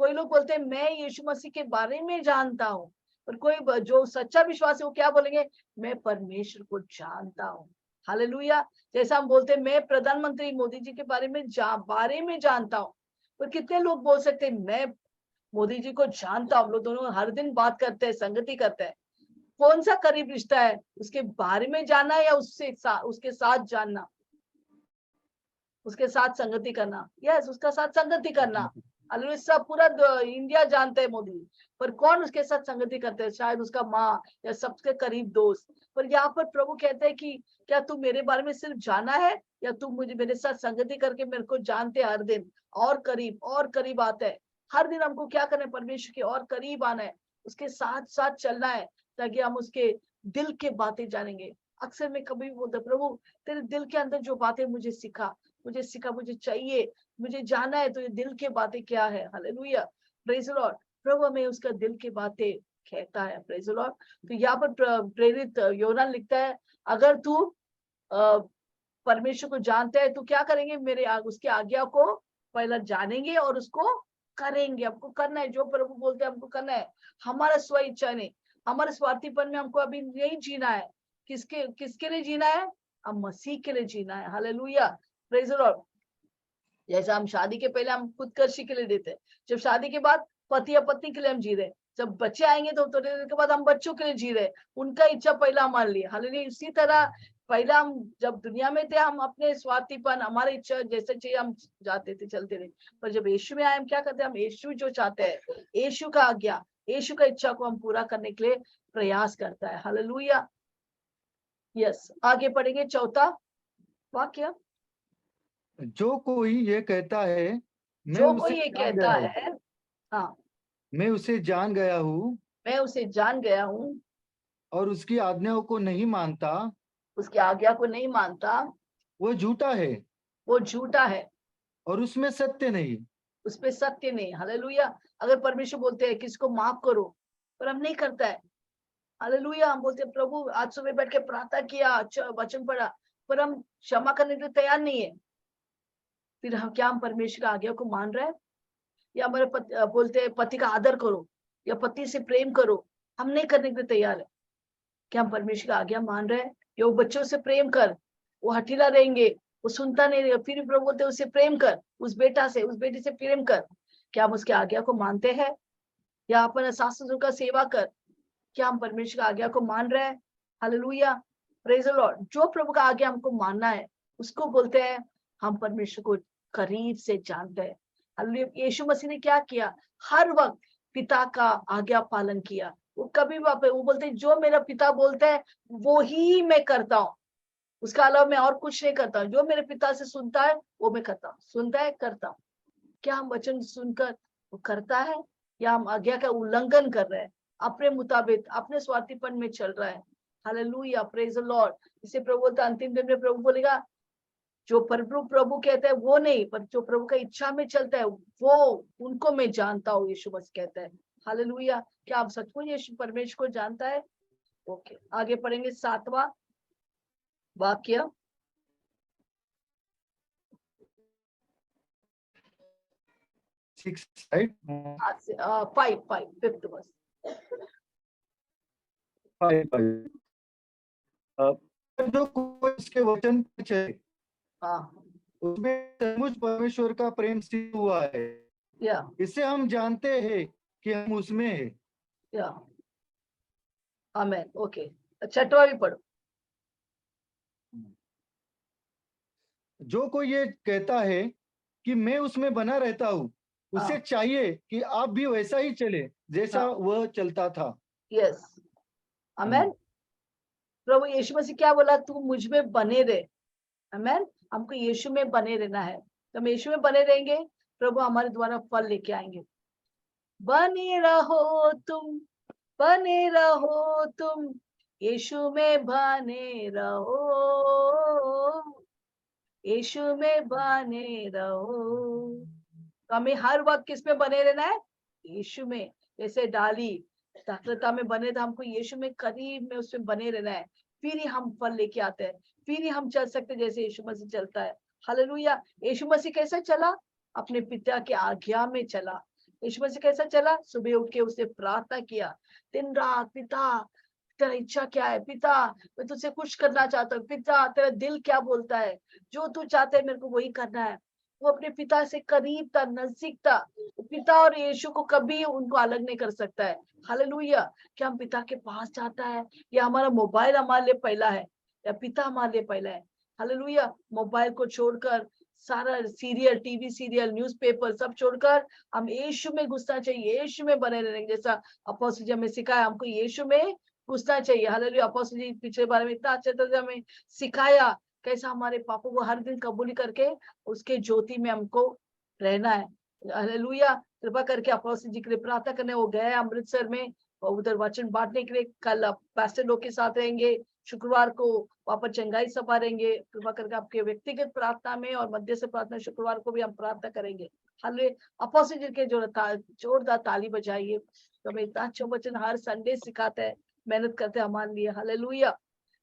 कोई लोग बोलते हैं मैं यीशु मसीह के बारे में जानता हूँ, और कोई जो सच्चा विश्वास है वो क्या बोलेंगे? मैं परमेश्वर को जानता हूँ। हालेलुया। जैसा हम बोलते हैं मैं प्रधानमंत्री मोदी जी के बारे में जानता हूँ, पर कितने लोग बोल सकते हैं मैं मोदी जी को जानता हूँ? हम लोग दोनों हर दिन बात करते हैं, संगति करते हैं। कौन सा करीब रिश्ता है? उसके बारे में जानना या उसके साथ जानना, उसके साथ संगति करना? यस, उसका साथ संगति करना। हालेलुया। सब पूरा इंडिया जानते हैं मोदी, पर कौन उसके साथ संगति करते हैं? शायद उसका माँ या सबसे करीब दोस्त। पर यहाँ पर प्रभु कहते हैं कि क्या तू मेरे बारे में सिर्फ जाना है, या तू मुझे मेरे साथ संगति करके मेरे को जानते हर दिन और करीब आता है? हर दिन हमको क्या करना है? परमेश्वर के और करीब आना है, उसके साथ साथ चलना है, ताकि हम उसके दिल के बातें जानेंगे। अक्सर मैं कभी बोलता, प्रभु तेरे दिल के अंदर जो बातें मुझे सिखा, मुझे चाहिए, मुझे जाना है, तो ये दिल की बातें क्या है? हालेलुया। Praise the Lord. प्रभु हमें उसका दिल की बातें कहता है। Praise the Lord. तो यहाँ पर प्रेरित यूहन्ना लिखता है, अगर तू परमेश्वर को जानते हैं तो क्या करेंगे? उसकी आज्ञा को पहला जानेंगे और उसको करेंगे। हमको करना है जो प्रभु बोलते हैं, हमको करना है। हमारा स्व इच्छा नहीं, हमारे स्वार्थीपन में हमको अभी नहीं जीना है। किसके लिए जीना है? हम मसीह के लिए जीना है। हालेलुया। Praise the Lord. जैसा हम शादी के पहले हम खुदकर्शी के लिए देते हैं, जब शादी के बाद पति या पत्नी के लिए हम जी रहे हैं, जब बच्चे आएंगे तो थोड़ी देर के बाद हम बच्चों के लिए जी रहे, उनका इच्छा पहला हमारे लिए। हालेलुया। इसी तरह पहला हम जब दुनिया में थे, हम अपने स्वार्थीपन, हमारी इच्छा जैसे चाहिए हम जाते थे, चलते रहे। पर जब यीशु में आए, हम क्या करते हैं? हम यीशु जो चाहते हैं, यीशु का आज्ञा, यीशु का इच्छा को हम पूरा करने के लिए प्रयास करता है। हालेलुया। यस, आगे पढ़ेंगे चौथा वाक्य। जो कोई ये कहता है मैं जो उसे कोई ये जान कहता गया हूँ, है, हाँ, मैं उसे जान गया हूँ मैं उसे जान गया हूँ, और उसकी आज्ञाओं को नहीं मानता, उसकी आज्ञा को नहीं मानता, वो झूठा है वो झूठा है, और उसमें सत्य नहीं। उसपे सत्य नहीं। हालेलुया। अगर परमेश्वर बोलते हैं किसको माफ करो, पर हम नहीं करता है। हालेलुया। हम बोलते हैं प्रभु आज सुबह बैठ के प्रार्थना किया, अच्छा वचन पढ़ा, पर हम क्षमा करने के लिए तैयार नहीं है। फिर हम क्या, हम परमेश्वर की आज्ञा को मान रहे हैं? या हमारे बोलते हैं पति का आदर करो या पति से प्रेम करो, हम नहीं करने के लिए तैयार है। क्या हम परमेश्वर की आज्ञा मान रहे हैं? या वो बच्चों से प्रेम कर, वो हठीला रहेंगे, वो सुनता नहीं रहेगा, फिर भी प्रभु बोलते हैं उसे प्रेम कर, उस बेटा से, उस बेटी से प्रेम कर। क्या हम उसकी आज्ञा को मानते हैं? या अपने सास ससुर का सेवा कर, क्या हम परमेश्वर की आज्ञा को मान रहे हैं? हालेलुया। Praise the Lord. जो प्रभु का आज्ञा हमको मानना है, उसको बोलते हैं हम परमेश्वर को करीब से जानते हैं। हालेलुया। यीशु मसीह ने क्या किया? हर वक्त पिता का आज्ञा पालन किया। वो कभी भी वो बोलते हैं जो मेरा पिता बोलता है वो ही मैं करता हूँ, उसका अलावा मैं और कुछ नहीं करता हूँ। जो मेरे पिता से सुनता है वो मैं करता हूँ, सुनता है करता हूँ। क्या हम वचन सुनकर वो करता है, या हम आज्ञा का उल्लंघन कर रहे हैं, अपने मुताबिक अपने स्वार्थीपन में चल रहा है? हालेलुया। Praise the Lord. इसे प्रभु बोलता है अंतिम दिन में प्रभु बोलेगा जो प्रभु प्रभु कहता है वो नहीं, पर जो प्रभु का इच्छा में चलता है वो उनको मैं जानता हूँ, यीशु मसीह कहता है। हालेलुया। क्या आप सचमुच यीशु परमेश्वर को जानता है? ओके, आगे पढ़ेंगे 7वां वाक्य। 6 right? 5th verse. 5 जो कोई इसके वचन पे चले हाँ, उसमें सचमुच परमेश्वर का प्रेम सिद्ध हुआ है। या इससे हम जानते हैं कि हम उसमें हैं। या आमेन। ओके, 6वां भी पढ़ो। जो कोई ये कहता है कि मैं उसमें बना रहता हूँ, उसे हाँ, चाहिए कि आप भी वैसा ही चले जैसा हाँ, वह चलता था। यस, आमेन। प्रभु यीशु मसीह क्या बोला? तू मुझ में बने रहे। आमेन। हमको यीशु में बने रहना है। तो हम यीशु में बने रहेंगे, प्रभु हमारे द्वारा फल लेके आएंगे। बने रहो तुम, बने रहो तुम, यीशु में बने रहो, यीशु में बने रहो। तो हमें हर वक्त किस में बने रहना है? यीशु में। जैसे डाली दाखलता में बने तो हमको यीशु में करीब में उसमें बने रहना है, फिर ही हम फल लेके आते हैं, फिर ही हम चल सकते हैं जैसे यीशु मसीह चलता है। हालेलुया। यीशु मसीह कैसे चला? अपने पिता के आज्ञा में चला। यीशु मसीह कैसा चला? सुबह उठ के उसने प्रार्थना किया दिन रात, पिता तेरा इच्छा क्या है? पिता मैं तुझसे कुछ करना चाहता हूँ। पिता तेरा दिल क्या बोलता है? जो तू चाहते है मेरे को वही करना है। वो अपने पिता से करीब था, नजदीक था। पिता और यीशु को कभी उनको अलग नहीं कर सकता है। हालेलुया। क्या हम पिता के पास जाता है, या हमारा मोबाइल हमारे लिए पहला है, या पिता हमारे लिए पहला है? हालेलुया। मोबाइल को छोड़कर सारा सीरियल, टीवी सीरियल, न्यूज़पेपर सब छोड़कर हम यीशु में घुसना चाहिए, यीशु में बने रहने। जैसा अपोस्तल जी हमें सिखाया, हमको यीशु में घुसना चाहिए। हालेलुया। अपोस्तल जी पिछले बारे में इतना अच्छे तरह से हमें सिखाया कैसा हमारे पापों को हर दिन कबूल करके उसके ज्योति में हमको रहना है। हालेलुया। कृपा करके अपोस्तल जी के लिए प्रार्थना करने वो गए अमृतसर में, और उधर वचन बांटने के लिए कल पास्टर लोग के साथ रहेंगे। शुक्रवार को वहां पर चंगाई सभा रहेंगे। कृपा करके आपके व्यक्तिगत प्रार्थना में और मध्य से प्रार्थना शुक्रवार को भी हम प्रार्थना करेंगे। हालेलुया। अपोस्तल जी के जोरदार ताली बजाइए। तो हमें इतना अच्छा वचन हर संडे सिखाते हैं, मेहनत करते हैं हमारे लिए। हालेलुया।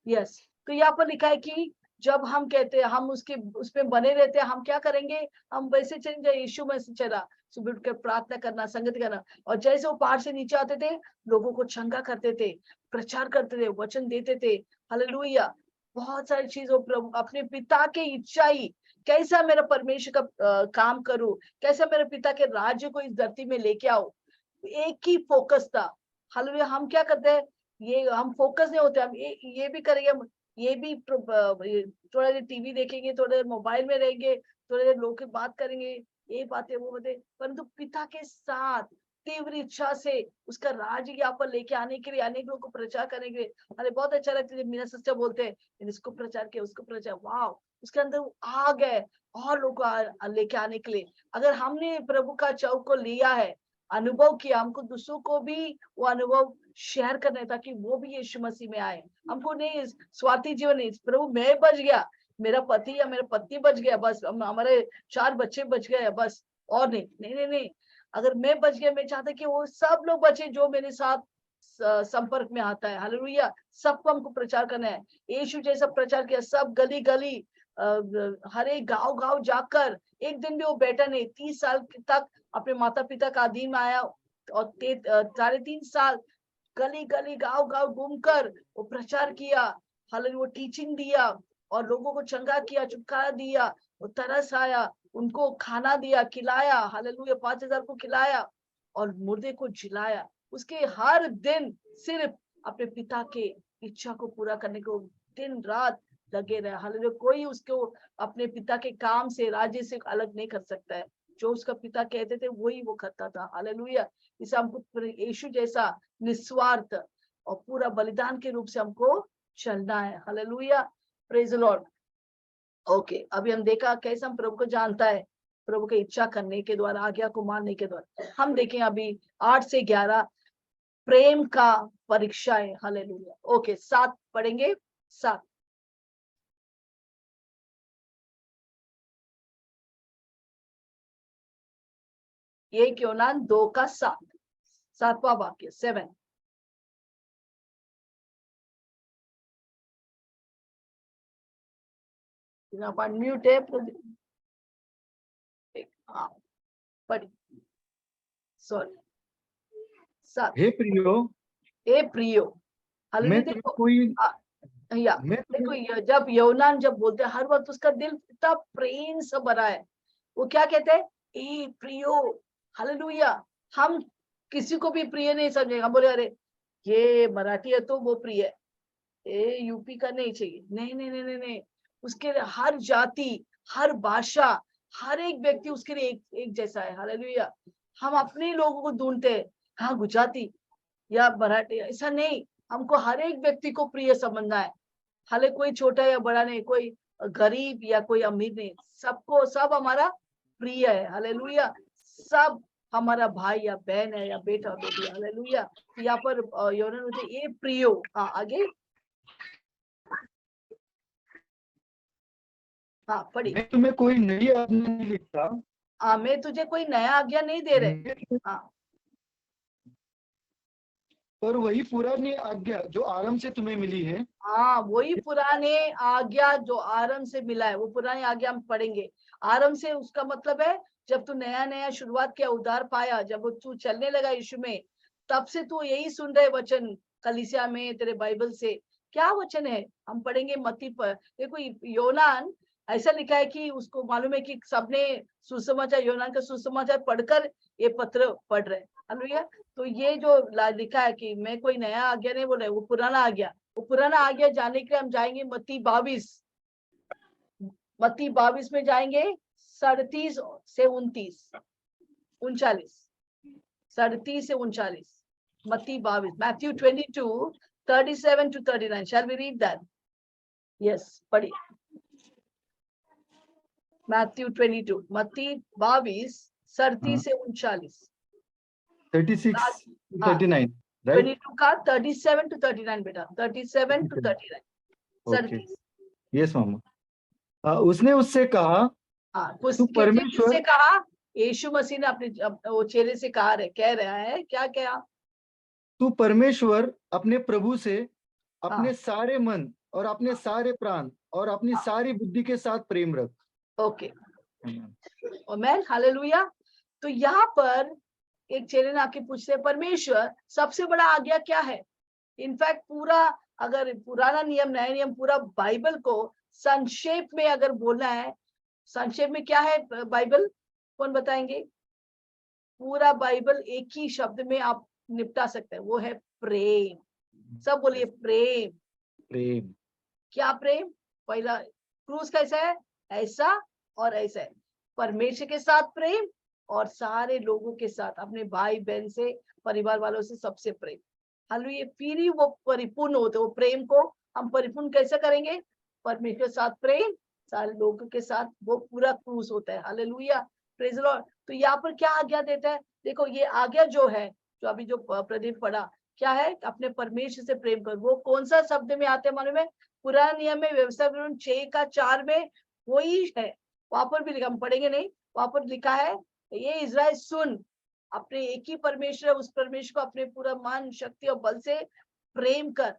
यस। तो यहाँ पर लिखा है कि जब हम कहते हैं हम उसके उसमें बने रहते हैं, हम क्या करेंगे? हम वैसे चलेंगे यीशु में से चला, सुबह उठकर प्रार्थना करना, संगति करना। और जैसे वो पहाड़ से नीचे आते थे, लोगों को चंगा करते थे, प्रचार करते थे, वचन देते थे। हालेलुया। बहुत सारी चीजों प्रभु अपने पिता के इच्छा ही कैसा मेरा परमेश्वर का काम करूं, कैसे मेरे पिता के राज्य को इस धरती में लेके आओ, एक ही फोकस था। हालेलुया। हम क्या करते हैं, ये हम फोकस नहीं होते, हम ये भी करेंगे, ये भी थोड़ा देर टीवी देखेंगे, थोड़ा देर मोबाइल में रहेंगे, थोड़ी देर लोग की बात करेंगे, ये बातें वो बातें, परंतु पिता के साथ तीव्र इच्छा से उसका राज यहाँ पर लेके आने के लिए, अनेक लोगों को प्रचार करने के लिए। अरे बहुत अच्छा लगता है जब मीना सिस्टर बोलते हैं इसको प्रचार किया, उसको प्रचार, वाह, उसके अंदर वो आग है और लोग लेके आने के लिए। अगर हमने प्रभु का चौक को लिया है, अनुभव किया, हमको दूसरों को भी वो अनुभव शेयर करना है ताकि वो भी यीशु मसीह में आए। हमको नहीं स्वार्थी जीवन नहीं, प्रभु मैं बच गया, मेरा पति या मेरा पत्नी बच गया, बस हमारे 4 बच्चे बच गए, बस और नहीं नहीं नहीं नहीं। अगर मैं बच गया, मैं चाहता कि वो सब लोग बचे जो मेरे साथ संपर्क में आता है। हालेलुया। सबको हमको प्रचार करना है, यीशु जैसा प्रचार किया, सब गली गली हर एक गांव गांव जाकर। एक दिन भी वो बैठा नहीं, 30 साल तक अपने माता पिता का अधीन में आया और 3.5 साल गली गली गांव गांव घूमकर वो प्रचार किया। हालांकि वो टीचिंग दिया और लोगों को चंगा किया, छुटकारा दिया, वो तरस आया, उनको खाना दिया, खिलाया। हालेलुया। 5,000 को खिलाया और मुर्दे को जिलाया। उसके हर दिन सिर्फ अपने पिता के इच्छा को पूरा करने को दिन रात लगे रहे। हालेलुया। कोई उसको अपने पिता के काम से, राज्य से अलग नहीं कर सकता है। जो उसका पिता कहते थे वही वो करता था। हालेलुया। इसे हमको यीशु जैसा निस्वार्थ और पूरा बलिदान के रूप से हमको चलना है। Hallelujah. Praise the Lord. Okay, अभी हम देखा कैसे हम प्रभु को जानता है, प्रभु की इच्छा करने के द्वारा, आज्ञा को मानने के द्वारा। हम देखें अभी 8 से 11 प्रेम का परीक्षा है। हालेलुया। ओके, 7 पढ़ेंगे। 7 ये यूहन्ना 2 का 7, 7वां वाक्य 7। म्यूट है प्रदीप। हाँ, पढ़ी, सॉरी। 7। हे प्रियो, हे प्रियो। हालेलुया। मैं तुम्हें देखो कोई या मैं देखो तुम्हें जब यूहन्ना जब बोलते हैं, हर वक्त उसका दिल इतना प्रेम से भरा है। वो क्या कहते हैं, ए प्रियो। हालेलुया। हम किसी को भी प्रिय नहीं समझेंगे। हम बोले अरे ये मराठी है तो वो प्रिय है, ये यूपी का नहीं चाहिए। नहीं नहीं नहीं नहीं नहीं। उसके लिए हर जाति, हर भाषा, हर एक व्यक्ति उसके लिए एक जैसा है। हालेलुया। हम अपने लोगों को ढूंढते हैं, हाँ गुजराती या मराठी, ऐसा नहीं। हमको हर एक व्यक्ति को प्रिय समझना है। हाले कोई छोटा या बड़ा नहीं, कोई गरीब या कोई अमीर नहीं, सबको, सब हमारा प्रिय है। हालेलुया। सब हमारा भाई या बहन है या बेटा बेटी। हालेलुया। यहाँ पर यूहन्ना बोलते ये प्रियो। हाँ, आगे। हाँ, पढ़ी। मैं तुम्हें कोई नई आज्ञा नहीं लिखता, हाँ, मैं तुझे कोई नया आज्ञा नहीं दे रहे। मैं हाँ, पर वही पुरानी आज्ञा जो आरंभ से तुम्हें मिली है। हाँ, वही पुराने आज्ञा जो आरंभ से मिला है, वो पुरानी आज्ञा हम पढ़ेंगे। आरंभ से उसका मतलब है जब तू नया नया शुरुआत किया, उद्धार पाया, जब तू चलने लगा यीशु में, तब से तू यही सुन रहे वचन कलीसिया में, तेरे बाइबल से। क्या वचन है हम पढ़ेंगे मत्ती पर। देखो योनान, ऐसा लिखा है कि उसको मालूम है कि सबने सुसमाचार, योनान का सुसमाचार पढ़कर ये पत्र पढ़ रहे। हालेलुया। तो ये जो लिखा है कि मैं कोई नया आज्ञा नहीं बोल रहा, वो पुराना आज्ञा। वो पुराना आज्ञा जानने के लिए हम जाएंगे मत्ती 22। मत्ती 22 में जाएंगे 37 से 29, 39, 37 से 39। मत्ती 22, Matthew 22, 37 to 39। Shall we read that? Yes, पढ़िए। मैथ्यू 22, मत्ती 22, 37 से 39। 36 हाँ, 39, राइट? 22 का 37 to 39 बेटा, 37 to 39। ओके, यस मामा। उसने उससे कहा, हाँ, तू किससे परमेश्वर कहा? यीशु मसीह ने अपने वो चेहरे से कह रहा है, क्या क्या? तू परमेश्वर अपने प्रभु से अपने हाँ, सारे मन और अपने सारे प्राण और अपनी सारी बुद्धि के साथ प्रेम रख। ओके, आमेन, हालेलुया। तो यहाँ पर एक चेले ने आके पूछते, परमेश्वर सबसे बड़ा आज्ञा क्या है? इनफैक्ट पूरा, अगर पुराना नियम नया नियम पूरा बाइबल को संक्षेप में अगर बोलना है, संक्षेप में क्या है बाइबल, कौन बताएंगे? पूरा बाइबल एक ही शब्द में आप निपटा सकते हैं, वो है प्रेम। सब बोलिए प्रेम। प्रेम। क्या प्रेम? पहला क्रूस कैसा है? ऐसा और ऐसा है। परमेश्वर के साथ प्रेम और सारे लोगों के साथ, अपने भाई बहन से, परिवार वालों से, सबसे प्रेम। हालेलुया। फिर ही वो परिपूर्ण होते। वो प्रेम को हम परिपूर्ण कैसे करेंगे? परमेश्वर के साथ प्रेम, सारे लोगों के साथ, वो पूरा क्रूस होता है। Hallelujah, praise the Lord. तो यहाँ पर क्या आज्ञा देता है? देखो ये आज्ञा जो है, जो अभी जो प्रदीप पढ़ा, क्या है? अपने परमेश्वर से प्रेम कर। वो कौन सा शब्द में आते हैं मालूम है? पुराने नियम में व्यवस्था विवरण 6:4 में वही है। वहां पर भी लिखा, हम पढ़ेंगे नहीं, वहां पर लिखा है, ये इज़राइल सुन, अपने एक ही परमेश्वर है, उस परमेश्वर को अपने पूरा मन, शक्ति और बल से प्रेम कर।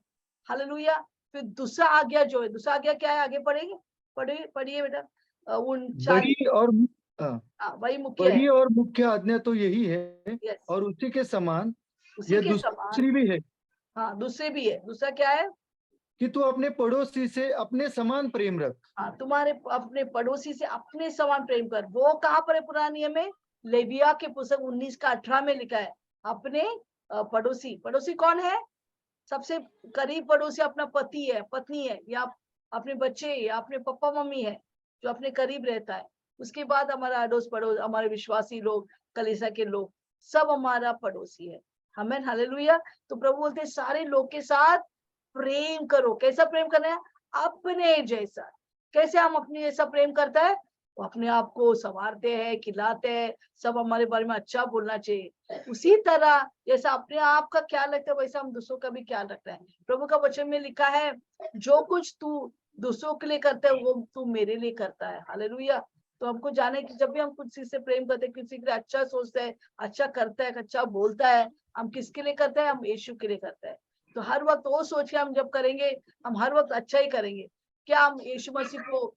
हालेलुया। फिर दूसरा आज्ञा जो है, दूसरा आज्ञा क्या है? आगे पढ़ेंगे, पढ़िए बेटा। उन बड़ी और वही मुख्य है। बड़ी और मुख्य आज्ञा तो यही है, यस, और उसी के समान उसी यह के समान। दूसरी भी है हाँ, दूसरे भी है। दूसरा क्या है? कि तू अपने पड़ोसी से अपने समान प्रेम रख। हाँ, तुम्हारे अपने पड़ोसी से अपने समान प्रेम कर। वो कहाँ पर है पुराने नियम में? लेविया के पुस्तक 19:18 में लिखा है, अपने पड़ोसी। पड़ोसी कौन है? सबसे करीब पड़ोसी अपना पति है, पत्नी है, या अपने बच्चे, या अपने पापा मम्मी है, जो अपने करीब रहता है। उसके बाद हमारा अड़ोस पड़ोस, हमारे विश्वासी लोग, कलीसिया के लोग, सब हमारा पड़ोसी है। आमीन, हालेलुया। तो प्रभु बोलते हैं सारे लोग के साथ प्रेम करो। कैसा प्रेम करना है? अपने जैसा। कैसे हम अपने जैसा प्रेम करता है? वो अपने आप को संवारते हैं, खिलाते हैं, सब हमारे बारे में अच्छा बोलना चाहिए। उसी तरह जैसा अपने आप का ख्याल रखते हैं, वैसा हम दूसरों का भी ख्याल रखते हैं। प्रभु का वचन में लिखा है, जो कुछ तू दूसरों के लिए करता है, वो तू मेरे लिए करता है। हालेलुया। तो हमको जाने कि जब भी हम किसी से प्रेम करते हैं, किसी के लिए अच्छा सोचते हैं, अच्छा करता है, अच्छा बोलता है, हम किसके लिए करते हैं? हम यीशु के लिए करते हैं। तो हर वक्त वो सोच के हम जब करेंगे, हम हर वक्त अच्छा ही करेंगे। क्या हम यीशु मसीह को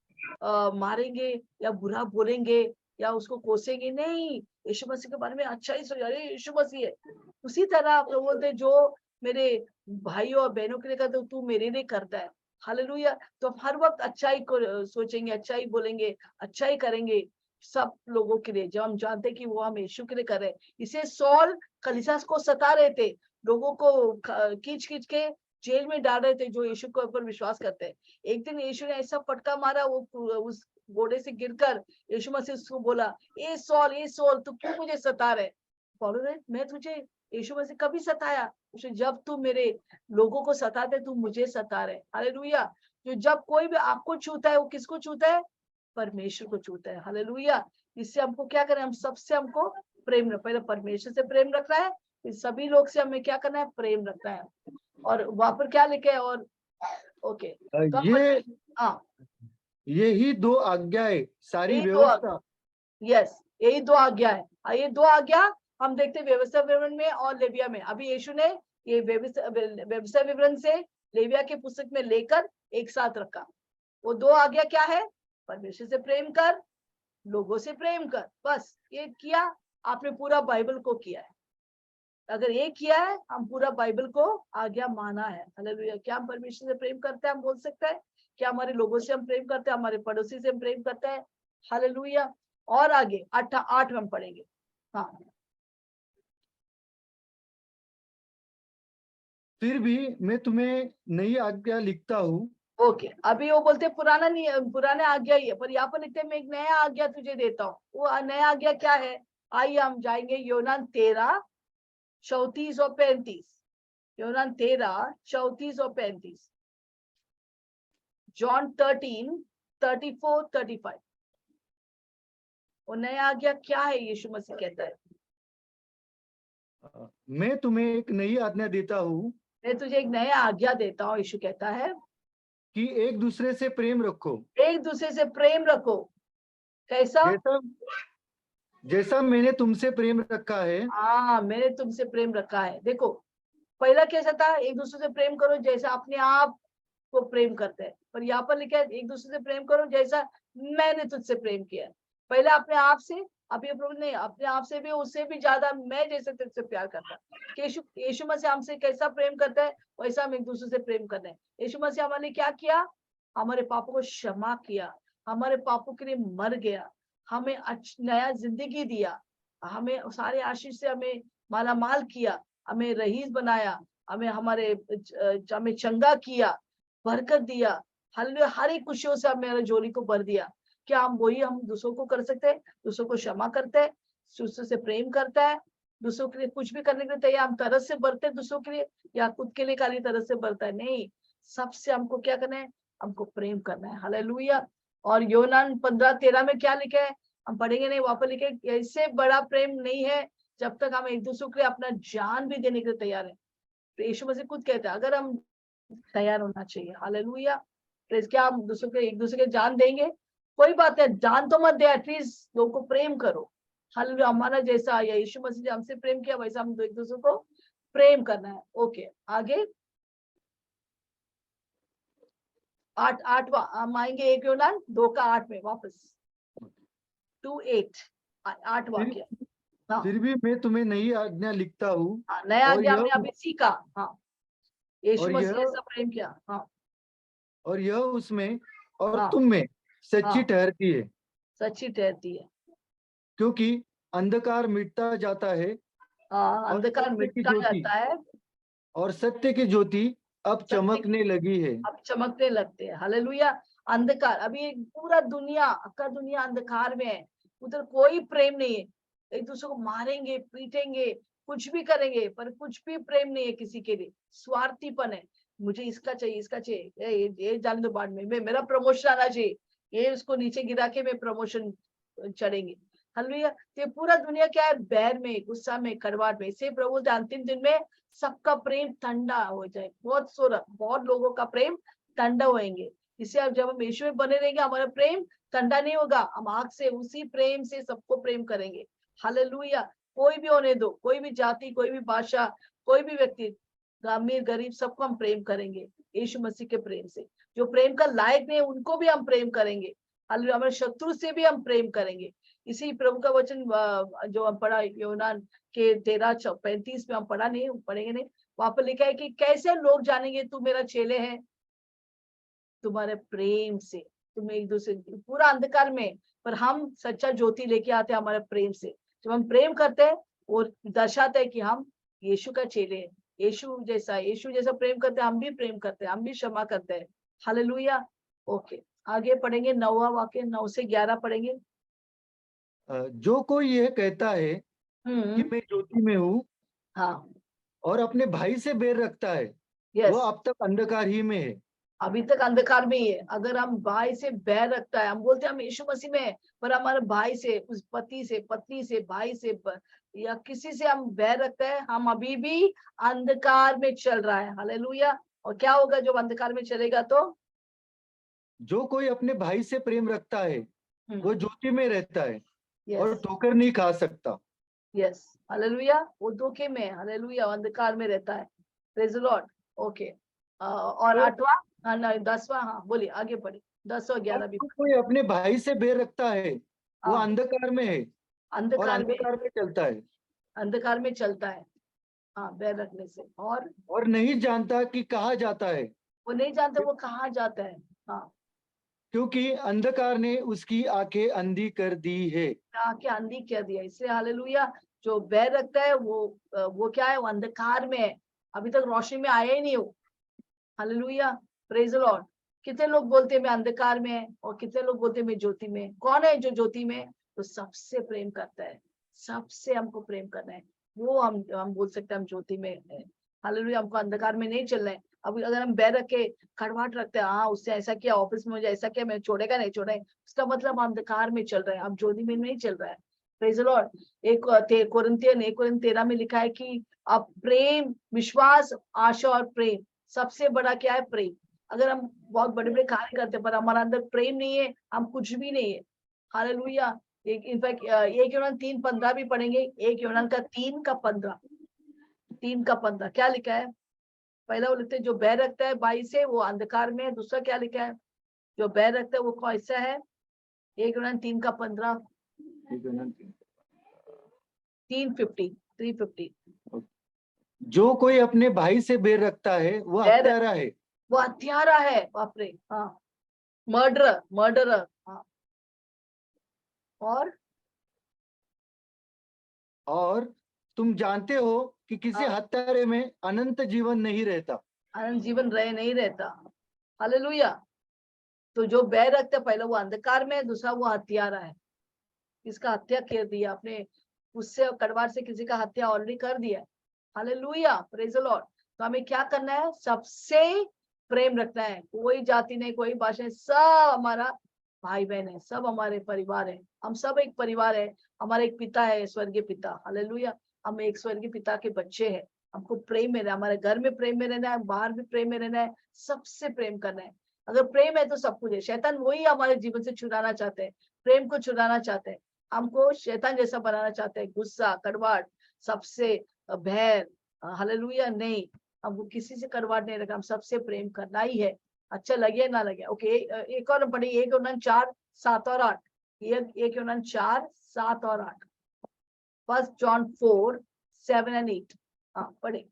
मारेंगे या बुरा बोलेंगे या उसको कोसेंगे? नहीं, यीशु मसीह के बारे में अच्छा ही सोच, अरे यीशु मसीह है। उसी तरह आप लोग बोलते हैं, जो मेरे भाइयों और बहनों के लिए करते हो, तू मेरे लिए करता है। हालेलुया। तो हम हर वक्त अच्छा ही को सोचेंगे, अच्छा ही बोलेंगे, अच्छा ही करेंगे सब लोगों के लिए, जब हम जानते हैं कि वो हम यीशु के लिए कर रहे हैं। इसे सौल कलीसिया को सता रहे थे, लोगों को खींच खींच के जेल में डाल रहे थे, जो यीशु के ऊपर विश्वास करते हैं। एक दिन यीशु ने ऐसा फटका मारा, वो उस घोड़े से गिरकर यीशु मसीह उसको बोला, ए सौल, तू क्यों मुझे सता रहे? पौलुस ने, मैं तुझे यीशु मसीह कभी सताया? जब तू मेरे लोगों को सताते, तू मुझे सता रहे। हालेलुया। जो जब कोई भी आपको छूता है, वो किसको छूता है? परमेश्वर को छूता है। हालेलुया। इससे हमको क्या करें? हम सबसे हमको प्रेम रख, पहले परमेश्वर से प्रेम रखना है, फिर सभी लोग से हमें क्या करना है? प्रेम रखना है। और वहां पर क्या लिखे है? और ओके, तो ये हाँ, यही 2 आज्ञाएं सारी यही व्यवस्था। यस, यही 2 आज्ञा है। ये 2 आज्ञा हम देखते हैं व्यवस्था विवरण में और लेविया में। अभी यीशु ने ये व्यवस्था विवरण से लेविया के पुस्तक में लेकर एक साथ रखा। वो 2 आज्ञा क्या है? परमेश्वर से प्रेम कर, लोगों से प्रेम कर। बस ये किया, आपने पूरा बाइबल को किया है। अगर ये किया है, हम पूरा बाइबल को आज्ञा माना है। हालेलुया। क्या हम परमेश्वर से प्रेम करते हैं? हम बोल सकते हैं। क्या हमारे लोगों से हम प्रेम करते हैं? हमारे पड़ोसी से हम प्रेम करते हैं? हालेलुया। और आगे 8 हम पढ़ेंगे। हाँ, फिर भी मैं तुम्हें नई आज्ञा लिखता हूँ। ओके। अभी वो बोलते पुराना नहीं, पुराने आज्ञा ही है, पर यहाँ पर लिखते हैं, मैं एक नया आज्ञा तुझे देता हूँ। वो नया आज्ञा क्या है? आइए हम जाएंगे यूनान 13:34 और 35। यूनान 13:34 और 35। जॉन 13:34-35। वो नया आज्ञा क्या है? यीशु मसीह कहता है, मैं तुम्हें एक नई आज्ञा देता हूँ मैं तुझे एक नया आज्ञा देता हूँ। यीशु कहता है कि एक दूसरे से प्रेम रखो। एक दूसरे से प्रेम रखो। कैसा? जैसा जैसा मैंने तुमसे प्रेम रखा है। हाँ, मैंने तुमसे प्रेम रखा है। देखो, पहला कैसा था? एक दूसरे से प्रेम करो जैसा अपने आप को प्रेम करते हैं। पर यहाँ पर लिखा है, एक दूसरे से प्रेम करो जैसा मैंने तुझसे प्रेम किया है। पहले अपने आप से, अब ये प्रभु नहीं, अपने आप से भी, उससे भी ज्यादा मैं जैसे तुझसे प्यार करता है। यीशु मसीह हमसे कैसा प्रेम करता है, वैसा हम एक दूसरे से प्रेम करते हैं। यीशु मसीह हमारे लिए क्या किया? हमारे पापों को क्षमा किया, हमारे पापों के लिए मर गया, हमें नया जिंदगी दिया। हमें सारे आशीष से हमें माला माल किया, हमें रईस बनाया, हमें हमें चंगा किया, बरकत दिया। हालेलुया, हर एक खुशियों से हम मेरे झोली को भर दिया। क्या हम वही हम दूसरों को कर सकते हैं? दूसरों को क्षमा करते हैं, दूसरों से प्रेम करता है, दूसरों के लिए कुछ भी करने के लिए तैयार, हम तरस से बढ़ते हैं दूसरों के लिए, या खुद के लिए खाली तरस से बढ़ता है? नहीं, सबसे हमको क्या करना है? हमको प्रेम करना है। हालेलुया। और यूहन्ना 15:13 में क्या लिखा है? हम पढ़ेंगे नहीं, वहां पर लिखे है, इससे बड़ा प्रेम नहीं है जब तक हम एक दूसरे के लिए अपना जान भी देने के लिए तैयार है। तो यीशु मसीह खुद कहता है, अगर हम तैयार होना चाहिए। हालेलुया। तो क्या हम दूसरों के एक दूसरे के जान देंगे? कोई बात है, जान तो मत दे, एटलीस्ट लोगों को प्रेम करो। हालेलुया। हमारा जैसा या यीशु मसीह ने हमसे प्रेम किया, वैसा हम एक दूसरे को प्रेम करना है। ओके, आगे 8वां हम आएंगे, 1 यूहन्ना 2:8 में वापस, 2:8 8 फिर वाक्य। हाँ, फिर भी मैं तुम्हें नई आज्ञा लिखता हूँ, हाँ, नया और आज्ञा हमने यह अभी सीखा। हाँ, यीशु और मसीह ने यह सब प्रेम किया। हाँ, और यह उसमें और हाँ, तुम में सच्ची हाँ, ठहरती है, सच्ची ठहरती है। क्योंकि अंधकार मिटता जाता है हाँ, और अंधकार सत्य की मिटता ज्योति जाता है, और सत्य की ज्योति अब सत्य चमकने लगी है। अब चमकने लगते हैं। हालेलुया। अंधकार, अभी पूरा दुनिया का दुनिया अंधकार में है, उधर कोई प्रेम नहीं है, एक दूसरे को मारेंगे, पीटेंगे, कुछ भी करेंगे, पर कुछ भी प्रेम नहीं है किसी के लिए, स्वार्थीपन है। मुझे इसका चाहिए, इसका चाहिए, ये जान दो बाद में, मेरा प्रमोशन आना चाहिए, ये उसको नीचे गिरा के मैं प्रमोशन चढ़ेंगे। हालेलुया। तो ये पूरा दुनिया क्या है? बैर में, गुस्सा में, कड़वाहट में। इसे प्रभु के अंतिम दिन में सबका प्रेम ठंडा हो जाए, बहुत लोगों का प्रेम ठंडा होएंगे। इससे अब जब हम यीशु में बने रहेंगे, हमारा प्रेम ठंडा नहीं होगा, हम आग से उसी प्रेम से सबको प्रेम करेंगे। हालेलुया। कोई भी होने दो, कोई भी जाति, कोई भी भाषा, कोई भी व्यक्ति, अमीर गरीब, सबको हम प्रेम करेंगे यीशु मसीह के प्रेम से। जो प्रेम का लायक नहीं है, उनको भी हम प्रेम करेंगे। हालेलुया। हमारे शत्रु से भी हम प्रेम करेंगे। इसी प्रभु का वचन जो हम पढ़ा यूहन्ना के 13:35 में, हम पढ़ा नहीं, पढ़ेंगे नहीं, वहां पर लिखा है कि कैसे लोग जानेंगे तू मेरा चेले है? तुम्हारे प्रेम से। तुम एक दूसरे, पूरा अंधकार में, पर हम सच्चा ज्योति लेके आते हैं हमारे प्रेम से। जब हम प्रेम करते हैं, वो दर्शाता है कि हम यीशु का चेले हैं। यीशु जैसा प्रेम करते हैं, हम भी प्रेम करते हैं, हम भी क्षमा करते हैं। हालेलुया। ओके, आगे पढ़ेंगे 9वां वाक्य, 9 से 11 पढ़ेंगे। जो कोई यह कहता है कि मैं ज्योति में हूँ हाँ, और अपने भाई से बैर रखता है, यस, वह अब तक अंधकार ही में है। अभी तक अंधकार में ही है। अगर हम भाई से बैर रखता है, हम बोलते हैं हम यीशु मसीह में है, पर हमारे भाई से, उस पति से, पत्नी से, भाई से, या किसी से हम बैर रखते हैं, हम अभी भी अंधकार में चल रहा है। हालेलुया। और क्या होगा जब अंधकार में चलेगा? तो जो कोई अपने भाई से प्रेम रखता है, वह ज्योति में रहता है और यस, ठोकर नहीं खा सकता। Yes, hallelujah. वो धोखे में है, हालेलुया, अंधकार में रहता है। Praise the Lord. ओके, और पर 8वां, हाँ, नहीं, 10वां, हाँ बोलिए, आगे पढ़िए, 10 और 11 भी। जो कोई अपने भाई से बैर रखता है, वह हाँ, अंधकार में है और अंधकार में, अंधकार में चलता है अंधकार में चलता है। हाँ, बैर रखने से, और नहीं जानता कि कहाँ जाता है, वो नहीं जानते वो कहाँ जाता है। हाँ, क्योंकि अंधकार ने उसकी आंखें अंधी कर दी है। आंखें अंधी कर दिया। इसलिए हालेलुया, जो बैर रखता है वो क्या है? वो अंधकार में है, अभी तक रोशनी में आया ही नहीं हो। Hallelujah, praise the Lord. कितने लोग बोलते हैं मैं अंधकार में है, और कितने लोग बोलते हैं मैं ज्योति में। कौन है जो ज्योति में है? तो सबसे प्रेम करता है, सबसे हमको प्रेम करना है, वो हम बोल सकते हैं हम ज्योति में है। हालेलुया। हमको अंधकार में नहीं चलना है। अब अगर हम बैर रख के खड़वाहट रखते हैं, हाँ उससे ऐसा किया, ऑफिस में मुझे ऐसा किया, मैं छोड़ेगा नहीं छोड़ेगा, उसका मतलब हम अंधकार में चल रहे हैं, हम ज्योति में नहीं चल रहा है। Praise the Lord. एक कोरिन्थियन 1:13 में लिखा है कि अब प्रेम, विश्वास, आशा और प्रेम, सबसे बड़ा क्या है? प्रेम। अगर हम बहुत बड़े बड़े कार्य करते हैं, पर हमारा अंदर प्रेम नहीं है, हम कुछ भी नहीं है। हालेलुया। इनफैक्ट 1 यूहन्ना 3:15 भी पढ़ेंगे। 1 यूहन्ना का 3:15 क्या लिखा है? पहला वो लिखते हैं, जो बैर रखता है भाई से वो अंधकार में है। दूसरा क्या लिखा है? जो बैर रखता है वो कैसा है? 1 यूहन्ना 3:15, 3:50। जो कोई अपने भाई से बैर रखता है, वह बैर, हत्यारा है। वो हत्यारा है, बाप रे। हाँ, मर्डरर। हाँ, और और तुम जानते हो कि किसी हाँ। हत्यारे में अनंत जीवन नहीं रहता। अनंत जीवन रहे नहीं रहता। हालेलुया। तो जो बैर रखते हैं, पहले वो अंधकार में है, दूसरा वो हत्यारा है, इसका हत्या कर दिया आपने, उससे कड़वार से किसी का हत्या ऑलरेडी कर दिया। Hallelujah, praise the Lord. तो हमें क्या करना है? सबसे प्रेम रखना है। कोई जाति नहीं, कोई भाषा नहीं, सब हमारा भाई बहन है, सब हमारे परिवार है, हम सब एक परिवार है। हमारा एक पिता है, स्वर्गीय पिता। हालेलुया। हम एक स्वर्गीय पिता के बच्चे हैं। हमको प्रेम में रहना, हमारे घर में प्रेम में रहना है, बाहर भी प्रेम में रहना है, सबसे प्रेम करना है। अगर प्रेम है तो सब कुछ है। शैतान वही हमारे जीवन से चुराना चाहते हैं, प्रेम को चुराना चाहते हैं, हमको शैतान जैसा बनाना चाहते हैं, गुस्सा, कड़वाहट, सबसे भय। हालेलुया। नहीं, हमको किसी से कड़वाहट नहीं रखा, हम सबसे प्रेम करना ही है, अच्छा लगे ना लगे। ओके, एक और पढ़े, 1 यूहन्ना 4:7 और 8। 1 यूहन्ना 4:7 और 8। 1 John 4:7 and 8। हाँ, पढ़े।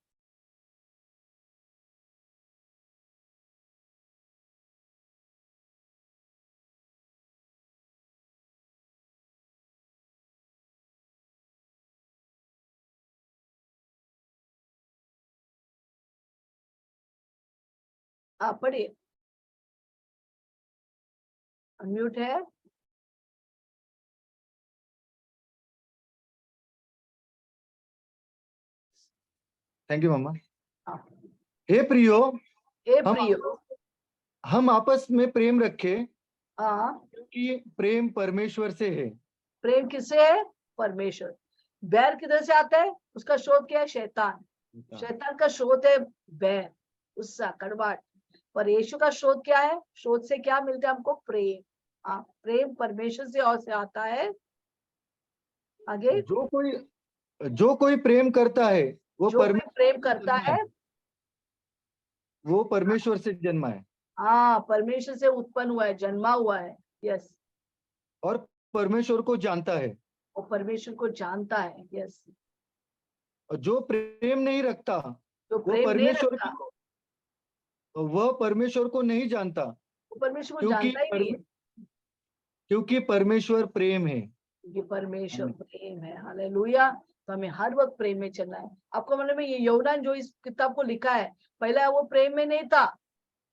हाँ, पढ़िए। अनम्यूट है। थैंक यू मम्मा। हाँ। हे प्रियो, ए हम प्रियो। हम आपस में प्रेम रखें, हाँ। क्योंकि प्रेम परमेश्वर से है। प्रेम किससे है? परमेश्वर। बैर किधर से आता है? उसका स्रोत क्या है? शैतान। शैतान का स्रोत है बैर, गुस्सा, कड़वाहट। पर यीशु का स्रोत क्या है? स्रोत से क्या मिलता है हमको? प्रेम। हाँ, प्रेम परमेश्वर से और से आता है। आगे। जो कोई प्रेम करता है वो जो कोई प्रेम करता है, वो परमेश्वर से जन्मा है हाँ, परमेश्वर से उत्पन्न हुआ है, जन्मा हुआ है। यस। और परमेश्वर को जानता है। वो परमेश्वर को जानता है। यस। और जो प्रेम नहीं रखता जो वो प्रेम नहीं परमेश्वर रखता, वह परमेश्वर को नहीं जानता, वो परमेश्वर को क्योंकि जानता ही नहीं है, क्योंकि परमेश्वर प्रेम है। क्योंकि परमेश्वर आमीन। प्रेम है। हालेलुया। तो हमें हर वक्त प्रेम में चलना है। आपको मतलब में ये यूहन्ना जो इस किताब को लिखा है, पहले वो प्रेम में नहीं था।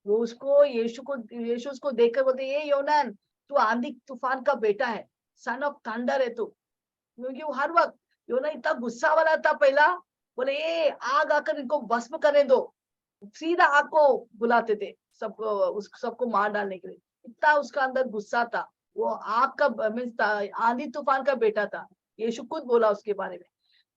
वो उसको यीशु उसको देखकर बोलते, ये यूहन्ना, तू आंधी तूफान का बेटा है, सन ऑफ थंडर है तू। क्योंकि वो हर वक्त यूहन्ना इतना गुस्सा वाला था पहला। बोले, ये आग आकर इनको भस्म करने दो, सीधा आग को बुलाते थे, सबको मार डालने के लिए। इतना उसका अंदर गुस्सा था। वो आग का मीन्स आंधी तूफान का बेटा था। यीशु खुद बोला उसके बारे में।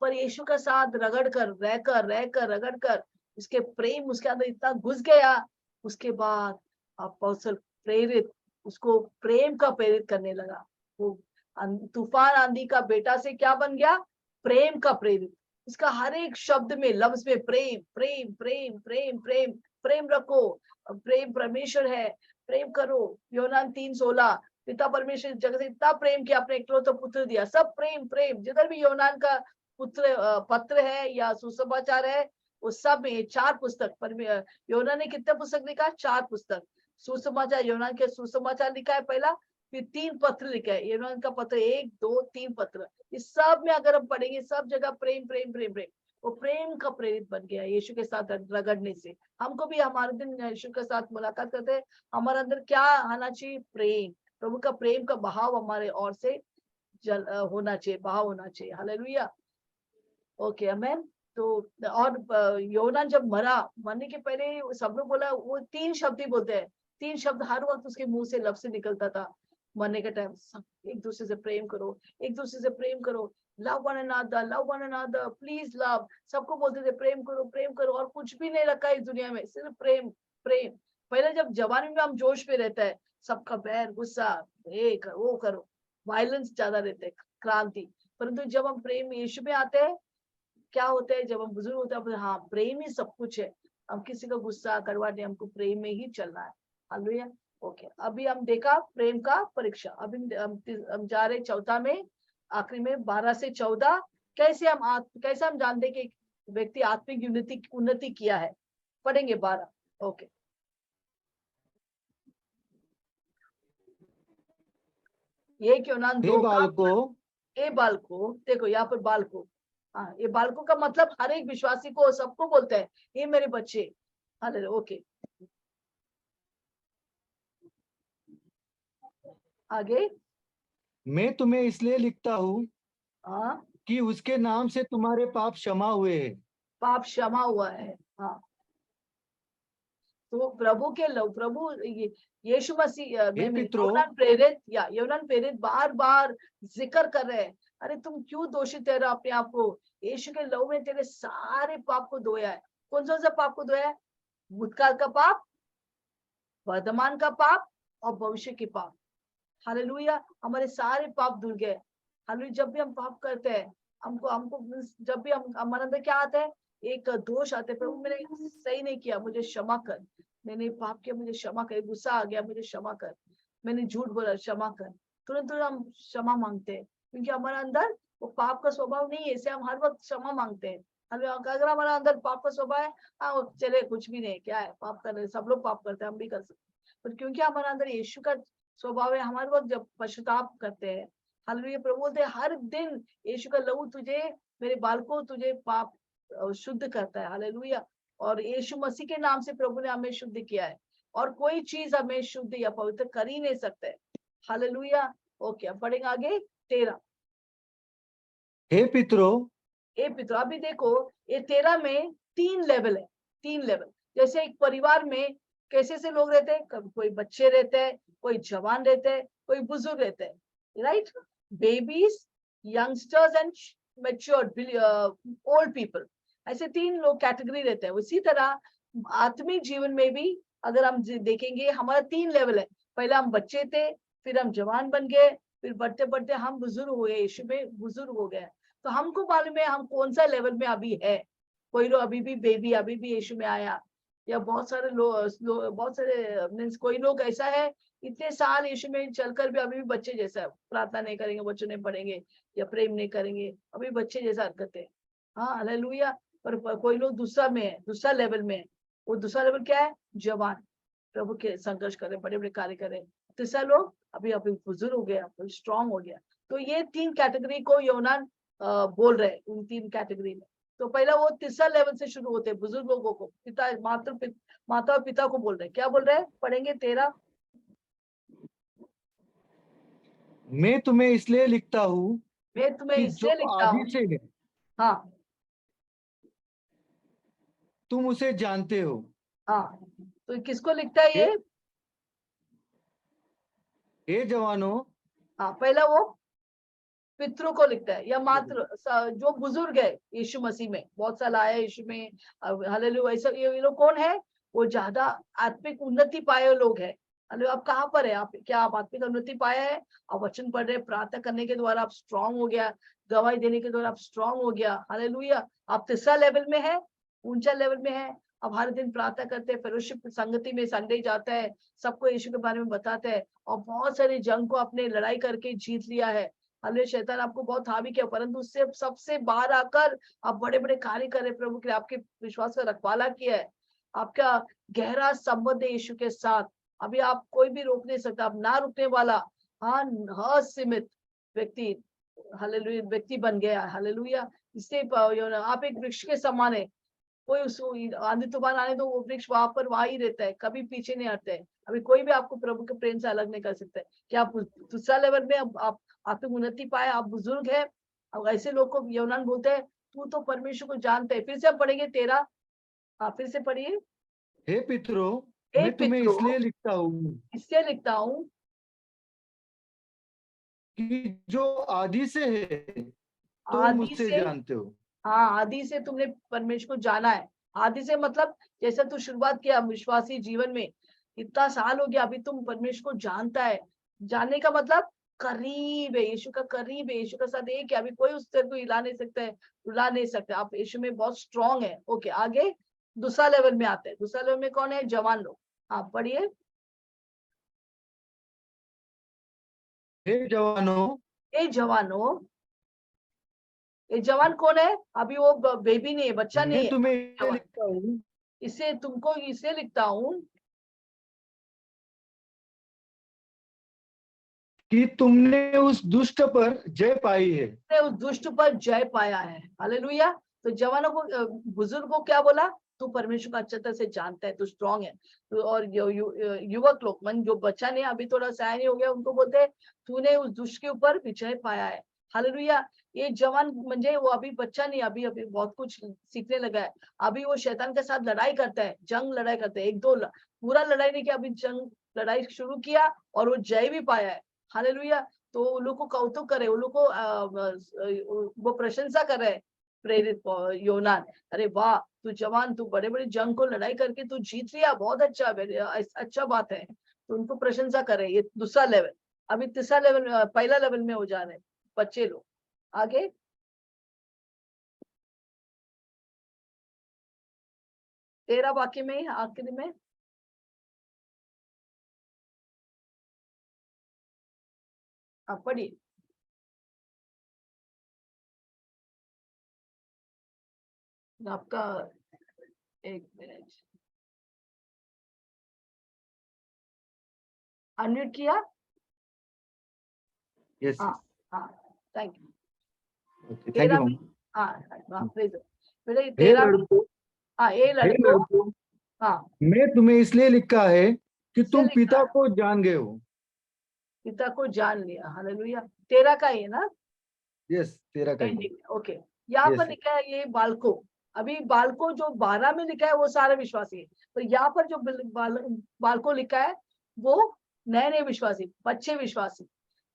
पर यीशु का साथ रगड़ कर रहकर रगड़ कर उसके प्रेम उसके अंदर इतना घुस गया। उसके बाद अपोस्तल प्रेरित उसको प्रेम का प्रेरित करने लगा। वो तूफान आंधी का बेटा से क्या बन गया? प्रेम का प्रेरित। इसका हर एक शब्द में, लफ्ज में प्रेम प्रेम प्रेम प्रेम प्रेम। प्रेम रखो, प्रेम परमेश्वर है, प्रेम करो। यूहन्ना 3:16, पिता परमेश्वर जगत से इतना प्रेम किया, अपने इकलौते पुत्र दिया। सब प्रेम प्रेम। जिधर भी यूहन्ना का पत्र है या सुसमाचार है, वो सब में 4 पुस्तक। यूहन्ना ने कितने पुस्तक लिखा? 4 पुस्तक। सुसमाचार, यूहन्ना के सुसमाचार लिखा है पहला, फिर 3 पत्र लिखा है। यूहन्ना का पत्र 1, 2, 3 पत्र। इस सब में अगर हम पढ़ेंगे, सब जगह प्रेम प्रेम प्रेम प्रेम। वो प्रेम का प्रेरित बन गया यीशु के साथ रगड़ने से। हमको भी हमारे दिन यीशु के साथ मुलाकात करते हैं, हमारे अंदर क्या आना चाहिए? प्रेम। प्रभु का प्रेम का बहाव हमारे ओर से होना चाहिए, बहाव होना चाहिए। हालेलुया। ओके, आमेन। तो और यूहन्ना जब मरने के पहले सब लोग बोला, वो 3 शब्द ही बोलते हैं। 3 शब्द हर वक्त उसके मुंह से, लफ्ज से निकलता था मरने के टाइम। एक दूसरे से प्रेम करो, एक दूसरे से प्रेम करो, love one another, please love. सबको बोलते थे प्रेम करो, और कुछ भी नहीं रखा इस दुनिया में, सिर्फ प्रेम प्रेम। पहले जब जवानी में हम जोश में रहता है, सबका बैर, गुस्सा, वो करो, वायलेंस ज्यादा रहते हैं, क्रांति। परंतु जब हम प्रेम यीशु में आते हैं, क्या होता है? जब हम बुजुर्ग होते हैं, हाँ, प्रेम ही सब कुछ है। हम किसी का गुस्सा करवा नहीं, हमको प्रेम में ही चलना है। हालेलुया। ओके, अभी हम देखा प्रेम का परीक्षा। अभी हम जा रहे चौथा में, आखिरी में 12 से 14। कैसे हम जानते कि व्यक्ति आत्मिक उन्नति किया है? पढ़ेंगे 12। ओके। ये क्यों ना हे 2 का, बालको, ए बाल को देखो, यहाँ पर बाल को हाँ, ये बालकों का मतलब हर एक विश्वासी को, सबको बोलते हैं ये मेरे बच्चे। हालेलुया। ओके, आगे। मैं तुम्हें इसलिए लिखता हूँ हाँ, कि उसके नाम से तुम्हारे पाप क्षमा हुए हैं। पाप क्षमा हुआ है। हाँ, तो प्रभु के लव, प्रभु यीशु मसीह हे पितरों, यूनान प्रेरित बार बार जिक्र कर रहे हैं, अरे तुम क्यों दोषी ठहरा अपने आप को, यीशु के लव में तेरे सारे पाप को धोया है। कौन सा पाप को धोया है? भूतकाल का पाप, वर्तमान का पाप और भविष्य के पाप। हालेलुया, हमारे सारे पाप धुल गए। हालेलुया, जब भी हम पाप करते हैं, हमको हमको जब भी हम हमारे अंदर क्या आता है, एक दोष आता है, प्रभु मैंने सही नहीं किया, मुझे क्षमा कर, मैंने पाप किया, मुझे क्षमा कर, गुस्सा आ गया, मुझे क्षमा कर, मैंने झूठ बोला, क्षमा कर। तुरंत तुरंत हम क्षमा मांगते हैं, क्योंकि हमारे अंदर वो पाप का स्वभाव नहीं है, इससे हम हर वक्त क्षमा मांगते हैं। अगर हमारे अंदर पाप का स्वभाव है, हाँ वो चले कुछ भी नहीं, क्या है, पाप कर रहे, सब लोग पाप करते हैं, हम भी कर सकते हैं, पर क्योंकि हमारे अंदर यीशु का स्वभाव है, हमारे वक्त जब पश्चाताप करते हैं, हालेलुया, प्रभु बोलते हैं हर दिन यीशु का लहू तुझे, मेरे बालकों, तुझे पाप शुद्ध करता है। हालेलुया, और यीशु मसीह के नाम से प्रभु ने हमें शुद्ध किया है, और कोई चीज हमें शुद्ध या पवित्र कर ही नहीं सकते। हालेलुया। ओके, अब पढ़ेंगे आगे 13। हे पितरों, ए पितरों, अभी देखो ये 13 में 3 लेवल है, 3 लेवल। जैसे एक परिवार में कैसे से लोग रहते हैं, कोई बच्चे रहते हैं, कोई जवान रहते हैं, कोई बुजुर्ग रहते हैं, right, babies, youngsters and matured old people, ऐसे 3 लोग कैटेगरी रहते हैं। उसी तरह आत्मिक जीवन में भी अगर हम देखेंगे, हमारा 3 लेवल है। पहले हम बच्चे थे, फिर हम जवान बन गए, फिर बढ़ते बढ़ते हम बुजुर्ग हो गए, यीशु में बुजुर्ग हो गए। तो हमको मालूम है हम कौन सा लेवल में अभी है। कोई लोग अभी भी बेबी, अभी भी यीशु में आया, या बहुत सारे बहुत सारे मीन्स कोई लोग ऐसा है इतने साल यीशु में चलकर भी अभी भी बच्चे जैसा है, प्रार्थना नहीं करेंगे, बच्चों नहीं पढ़ेंगे या प्रेम नहीं करेंगे, अभी बच्चे जैसा हरकत है। हाँ, हालेलुया। पर कोई लोग दूसरा में है, दूसरा लेवल में है। वो दूसरा लेवल क्या है? जवान, प्रभु के संघर्ष करे, बड़े बड़े कार्य करे। तीसरा लोग अभी अभी बुजुर्ग हो गया, स्ट्रांग हो गया। तो ये 3 कैटेगरी को यूनान बोल रहे हैं, उन 3 कैटेगरी में। तो पहला वो तीसरा लेवल से शुरू होते हैं, बुजुर्ग लोगों को, माता और पिता को बोल रहे हैं। क्या बोल रहे हैं? पढ़ेंगे 13। मैं तुम्हें इसलिए लिखता हूँ मैं तुम्हें कि जो इसलिए लिखता हूँ। आदि से है हाँ तुम उसे जानते हो। हाँ, तो किसको लिखता है हे ये? हे जवानों, हाँ, पहला वो पितरों को लिखता है, या मात्र जो बुजुर्ग है यीशु मसीह में, बहुत साल आया यीशु में, हालेलुया। ऐसा ये लोग कौन है? वो ज्यादा आत्मिक उन्नति पाए हुए लोग है। हालेलुया। आप कहाँ पर है? आप क्या आप आत्मिक उन्नति पाया है? आप वचन पढ़ रहे, प्रार्थना करने के द्वारा आप स्ट्रांग हो गया, गवाही देने के द्वारा आप स्ट्रांग हो गया। हालेलुया। आप तीसरा लेवल में है, ऊंचा लेवल में है। अब हर दिन प्रार्थना करते हैं, फेलोशिप संगति में संडे जाता है, सबको यीशु के बारे में बताते हैं, और बहुत सारी जंग को अपने लड़ाई करके जीत लिया है। हालेलुया। शैतान आपको बहुत हावी किया, परंतु उससे सबसे बाहर आकर आप बड़े बड़े कार्य कर रहे, प्रभु के लिए आपके विश्वास का रखवाला किया है, आपका गहरा संबंध है यीशु के साथ। अभी आप कोई भी रोक नहीं सकता, आप ना रुकने वाला, हाँ, असीमित व्यक्ति, हालेलुया, व्यक्ति बन गया। हालेलुया। इससे आप एक वृक्ष के समान है, कोई उसको आंधी तूफान आने दो, वो वृक्ष वहां पर वहां ही रहता है, कभी पीछे नहीं हटता है। अभी कोई भी आपको प्रभु के प्रेम से अलग नहीं कर सकता है। क्या आप दूसरा लेवल में आप आपकी उन्नति पाए, आप बुजुर्ग है। अब ऐसे लोग को यूनान बोलते हैं तू तो परमेश्वर को जानते है। फिर से हम पढ़ेंगे 13। हाँ, फिर से पढ़िए। हे पितरों, हे मैं तुम्हें पितरों, इसलिए लिखता हूँ इससे लिखता हूँ कि जो आदि से है तुम आदि उससे से। जानते हो। हाँ, आदि से तुमने परमेश्वर को जाना है। आदि से मतलब जैसे तू शुरुआत किया विश्वासी जीवन में, इतना साल हो गया, अभी तुम परमेश्वर को जानता है। जानने का मतलब करीब है, यीशु का करीब है, यीशु का साथ एक है। अभी कोई उस तेरे को हिला नहीं सकता है, रुला नहीं सकता। आप यीशु में बहुत स्ट्रांग है। ओके, आगे दूसरा लेवल में आते हैं। दूसरा लेवल में कौन है? जवान लोग। आप पढ़िए। हे जवानों, ए जवानों, ये जवान कौन है? अभी वो बेबी नहीं है, बच्चा नहीं मैं है, तुम्हें अभी इसलिए जवान। लिखता हूँ इसे तुमको इसे लिखता हूँ। कि तुमने उस दुष्ट पर जय पाई है। ने उस दुष्ट पर जय पाया है। हालेलुया। तो जवानों को बुजुर्ग को क्या बोला? तू परमेश्वर को अच्छे तरह से जानता है, तू स्ट्रांग है। तो और युवक लोग मन जो बच्चा नहीं अभी थोड़ा सयानी हो गया उनको बोलते हैं तूने उस दुष्ट के ऊपर विजय पाया है। हालेलुया। ये जवान म्हणजे वो अभी बच्चा नहीं, अभी अभी बहुत कुछ सीखने लगा है। अभी वो शैतान के साथ लड़ाई करता है, जंग लड़ाई करता है। एक दो पूरा लड़ाई नहीं किया, अभी जंग लड़ाई शुरू किया और वो जय भी पाया है। हालेलुया। तो उन लोग को कौतुक करे, उन लोग को वो प्रशंसा कर रहे हैं प्रेरित योनान। अरे वाह, तू जवान, तू बड़े बड़े जंग को लड़ाई करके तू जीत लिया, बहुत अच्छा, अच्छा बात है। तो उनको प्रशंसा करे। ये दूसरा लेवल। अभी तीसरा लेवल, पहला लेवल में हो जा रहे हैं बच्चे लोग। आगे 13 वाक्य में आखिरी में आप पढ़िए। आपका एक मिनट अनम्यूट किया। यस, हाँ हाँ, thank you. Okay, thank you 13 mummy. हाँ हाँ, प्लीज। पहले हे 13 लड़कों, हाँ, ये हे लड़कों। लड़कों, हाँ, मैं तुम्हें इसलिए लिखा है कि इससे तुम लिखा पिता है, को जान गए हो। पिता को जान लिया। हालेलुया। 13 का ही है ना यस, तेरा का ही। एंडिंग? ओके। यहाँ पर यस, लिखा है ये बालको। अभी बालको जो 12 में लिखा है वो सारे विश्वासी है। तो यहाँ पर जो बालको लिखा है वो नए नए विश्वासी, बच्चे विश्वासी।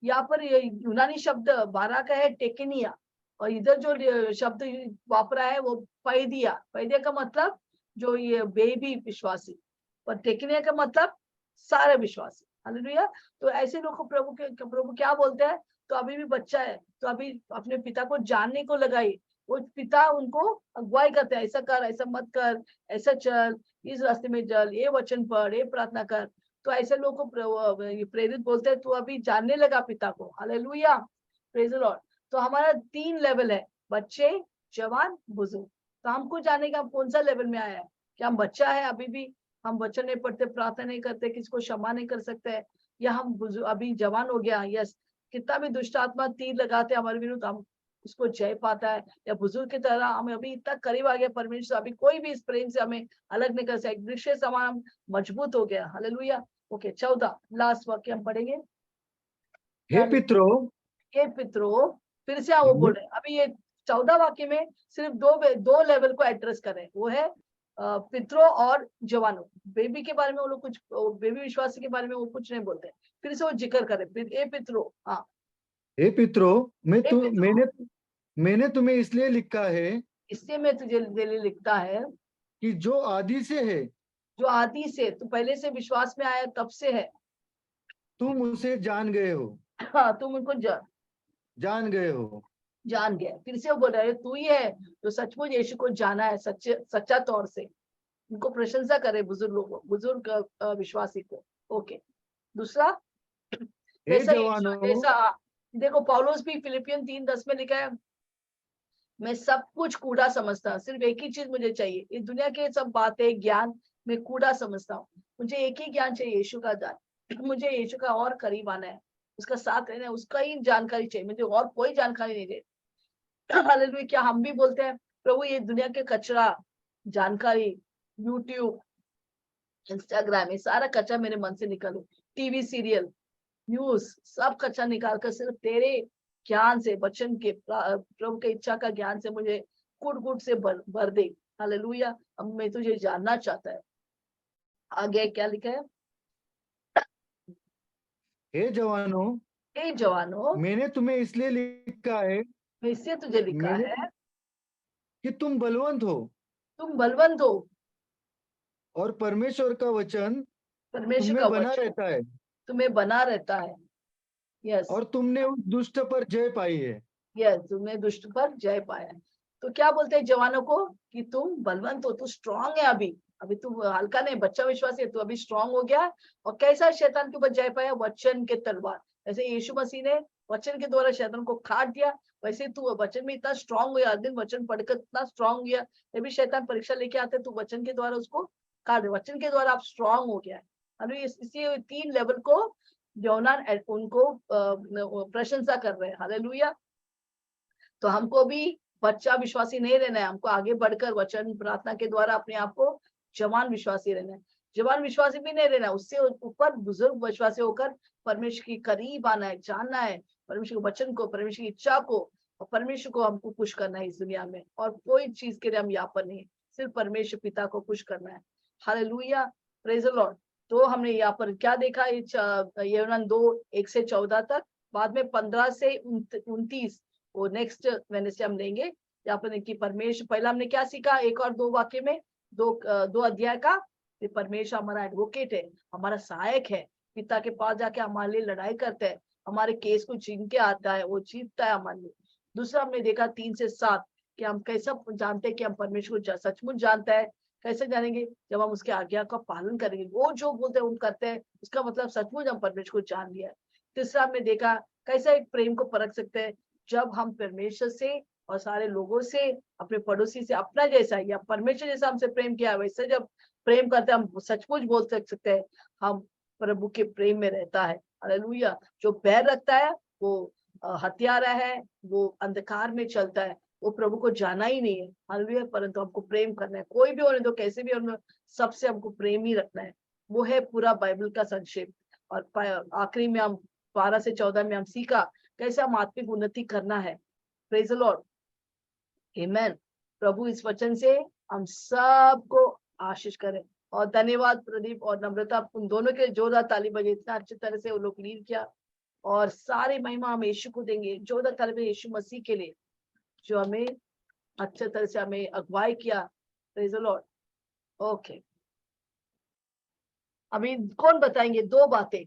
यहाँ पर ये यूनानी शब्द 12 का है टेकिनिया, और इधर जो शब्द वापरा है वो पैदिया। पैदिया का मतलब जो ये बेबी विश्वासी, और टेकिनिया का मतलब सारे विश्वासी। हालेलुया। तो ऐसे लोग को प्रभु क्या बोलते हैं? तो अभी भी बच्चा है, तो अभी अपने पिता को जानने को लगाई। वो पिता उनको अगुवाई करते हैं, ऐसा कर, ऐसा मत कर, ऐसा चल, इस रास्ते में चल, ये वचन पढ़, ये प्रार्थना कर। तो ऐसे लोग को प्रेरित बोलते हैं, तू अभी जानने लगा पिता को। Hallelujah, praise the Lord. तो हमारा 3 लेवल है, बच्चे, जवान, बुजुर्ग। तो हमको जानने का कौन सा लेवल में आया है? क्या हम बच्चा है अभी भी, हम वचन नहीं पढ़ते, प्रार्थना नहीं करते, किसको क्षमा नहीं कर सकते, या हम अभी जवान हो गया, यस, कितना भी दुष्ट आत्मा तीर लगाते हमारे विरुद्ध, हम उसको जय पाता है। या बुजुर्ग की तरह हम अभी इतना करीब आ गया परमेश्वर से, अभी कोई भी इस प्रेम से हमें अलग नहीं कर सकता, एक दृश्य समान हम मजबूत हो गया। हालेलुया। ओके, 14 लास्ट वाक्य हम पढ़ेंगे। हे पितरों, ये पितरों, फिर से वो बोल रहे हैं। अभी ये 14 वाक्य में सिर्फ दो लेवल को एड्रेस कर रहे हैं, वो है पितरों और जवानों। बेबी के बारे में वो लोग कुछ, बेबी विश्वासी के बारे में वो कुछ नहीं बोलते। फिर से वो जिक्र करे, ए पितरों। हाँ, हे पितरों, ए पितरों, मैंने तुम्हें इसलिए लिखा है इससे मैं तुझे लिए लिखता है, कि जो आदि से है जो आदि से, तू पहले से विश्वास में आया तब से है। तुम उसे जान गए हो। हाँ, तुम उनको जान गए हो। जान गया। फिर से वो बोल रहा है, तू ही है जो सचमुच यीशु को जाना है, सच्चा तौर से। उनको प्रशंसा करे बुजुर्ग लोगों, बुजुर्ग विश्वासी को। ओके, दूसरा, हे जैसा यीशु, जवानों, जैसा देखो पौलुस भी फिलिपियन 3:10 में लिखा है, मैं सब कुछ कूड़ा समझता हूँ, सिर्फ एक ही चीज मुझे चाहिए, इस दुनिया के सब बातें ज्ञान मैं कूड़ा समझता हूँ। मुझे एक ही ज्ञान चाहिए, यीशु का ज्ञान। मुझे यीशु का और करीब आना है, उसका साथ रहना है, उसका ही जानकारी चाहिए, मुझे और कोई जानकारी नहीं चाहिए। हालेलुया। क्या हम भी बोलते हैं, प्रभु ये दुनिया के कचरा जानकारी, यूट्यूब, इंस्टाग्राम, ये सारा कचरा मेरे मन से निकालो, टीवी सीरियल, न्यूज, सब कच्चा निकाल कर सिर्फ तेरे ज्ञान से, वचन के, प्रभु के इच्छा का ज्ञान से मुझे कुट कुट से भर दे। हालेलुया। अब मैं तुझे जानना चाहता है। आगे क्या लिखा है? हे जवानों, हे जवानों, मैंने तुम्हें इसलिए लिखा है मैं इससे तुझे लिखा मैंने है, कि तुम बलवंत हो तुम बलवंत हो, और परमेश्वर का वचन परमेश्वर का तुम्हें बना वचन रहता है तुम्हें बना रहता है। यस, और तुमने उस दुष्ट पर जय पाई है। यस, तुमने दुष्ट पर जय पाया है। तो क्या बोलते हैं जवानों को? कि तुम बलवंत हो, तू स्ट्रांग है अभी, अभी तू हल्का नहीं, बच्चा विश्वासी है, तू अभी स्ट्रांग हो गया। और कैसा शैतान के ऊपर जय पाया? वचन के तलवार। जैसे यीशु मसीह ने वचन के द्वारा शैतान को काट दिया, वैसे तू वचन में इतना स्ट्रांग हुआ, हर दिन वचन पढ़कर इतना स्ट्रांग हुआ, जब भी शैतान परीक्षा लेके आते तू वचन के द्वारा उसको काट दे, वचन के द्वारा आप स्ट्रांग हो गया है। इसी 3 लेवल को योनान उनको प्रशंसा कर रहे हैं। हालेलुया। तो हमको भी बच्चा विश्वासी नहीं रहना है, हमको आगे बढ़कर वचन प्रार्थना के द्वारा अपने आप को जवान विश्वासी रहना है। जवान विश्वासी भी नहीं रहना, उससे ऊपर बुजुर्ग विश्वासी होकर परमेश्वर के करीब आना है, जानना है परमेश्वर के वचन को, परमेश्वर की इच्छा को, और परमेश्वर को हमको खुश करना है इस दुनिया में। और कोई चीज के लिए हम यहाँ पर नहीं, सिर्फ परमेश्वर पिता को खुश करना है। Hallelujah, praise the Lord. तो हमने यहाँ पर क्या देखा, यूहन्ना 2:1-14 तक, बाद में 15 से 29 वो नेक्स्ट वेडनेसडे हम लेंगे। यहाँ पर देखिए परमेश्वर, पहला हमने क्या सीखा, 1 और 2 वाक्य में, दो अध्याय का, परमेश्वर हमारा एडवोकेट है, हमारा सहायक है, पिता के पास जाके हमारे लिए लड़ाई करते हैं, हमारे केस को छीन के आता है, वो जीतता है हमारे लिए। दूसरा हमने देखा 3 से 7 कि हम कैसा जानते हैं कि हम परमेश्वर को सचमुच जानता है। कैसे जानेंगे, जब हम उसके आज्ञा का पालन करेंगे, वो जो बोलते हैं वो करते हैं, उसका मतलब सचमुच हम परमेश्वर को जान लिया है। तीसरा हमने देखा कैसे एक प्रेम को परख सकते हैं, जब हम परमेश्वर से और सारे लोगों से, अपने पड़ोसी से अपना जैसा या परमेश्वर जैसा हमसे प्रेम किया, वैसे जब प्रेम करते हैं हम सचमुच बोल सकते हैं हम प्रभु के प्रेम में रहता है। हालेलुया। जो बैर रखता है वो हत्यारा है, वो अंधकार में चलता है, वो प्रभु को जाना ही नहीं है। हालेलुया। परंतु हमको प्रेम करना है, कोई भी होने दो, कैसे भी होने दो, सबसे हमको प्रेम ही रखना है। वो है पूरा बाइबल का संक्षेप। और आखिरी में हम 12 से 14 में हम सीखा कैसे हम आत्मिक उन्नति करना है। प्रेज द लॉर्ड, आमेन। प्रभु इस वचन से हम सबको आशीष करें। और धन्यवाद प्रदीप और नम्रता, उन दोनों के जोरदार ताली बजे, इतना अच्छी तरह से वो लोग लीड किया। और सारी महिमा हम यीशु को देंगे, जोरदार ताली बजे यीशु मसीह के लिए, जो हमें अच्छे तरह से हमें अगुवाई किया। Praise the Lord. ओके, अभी कौन बताएंगे 2 बातें?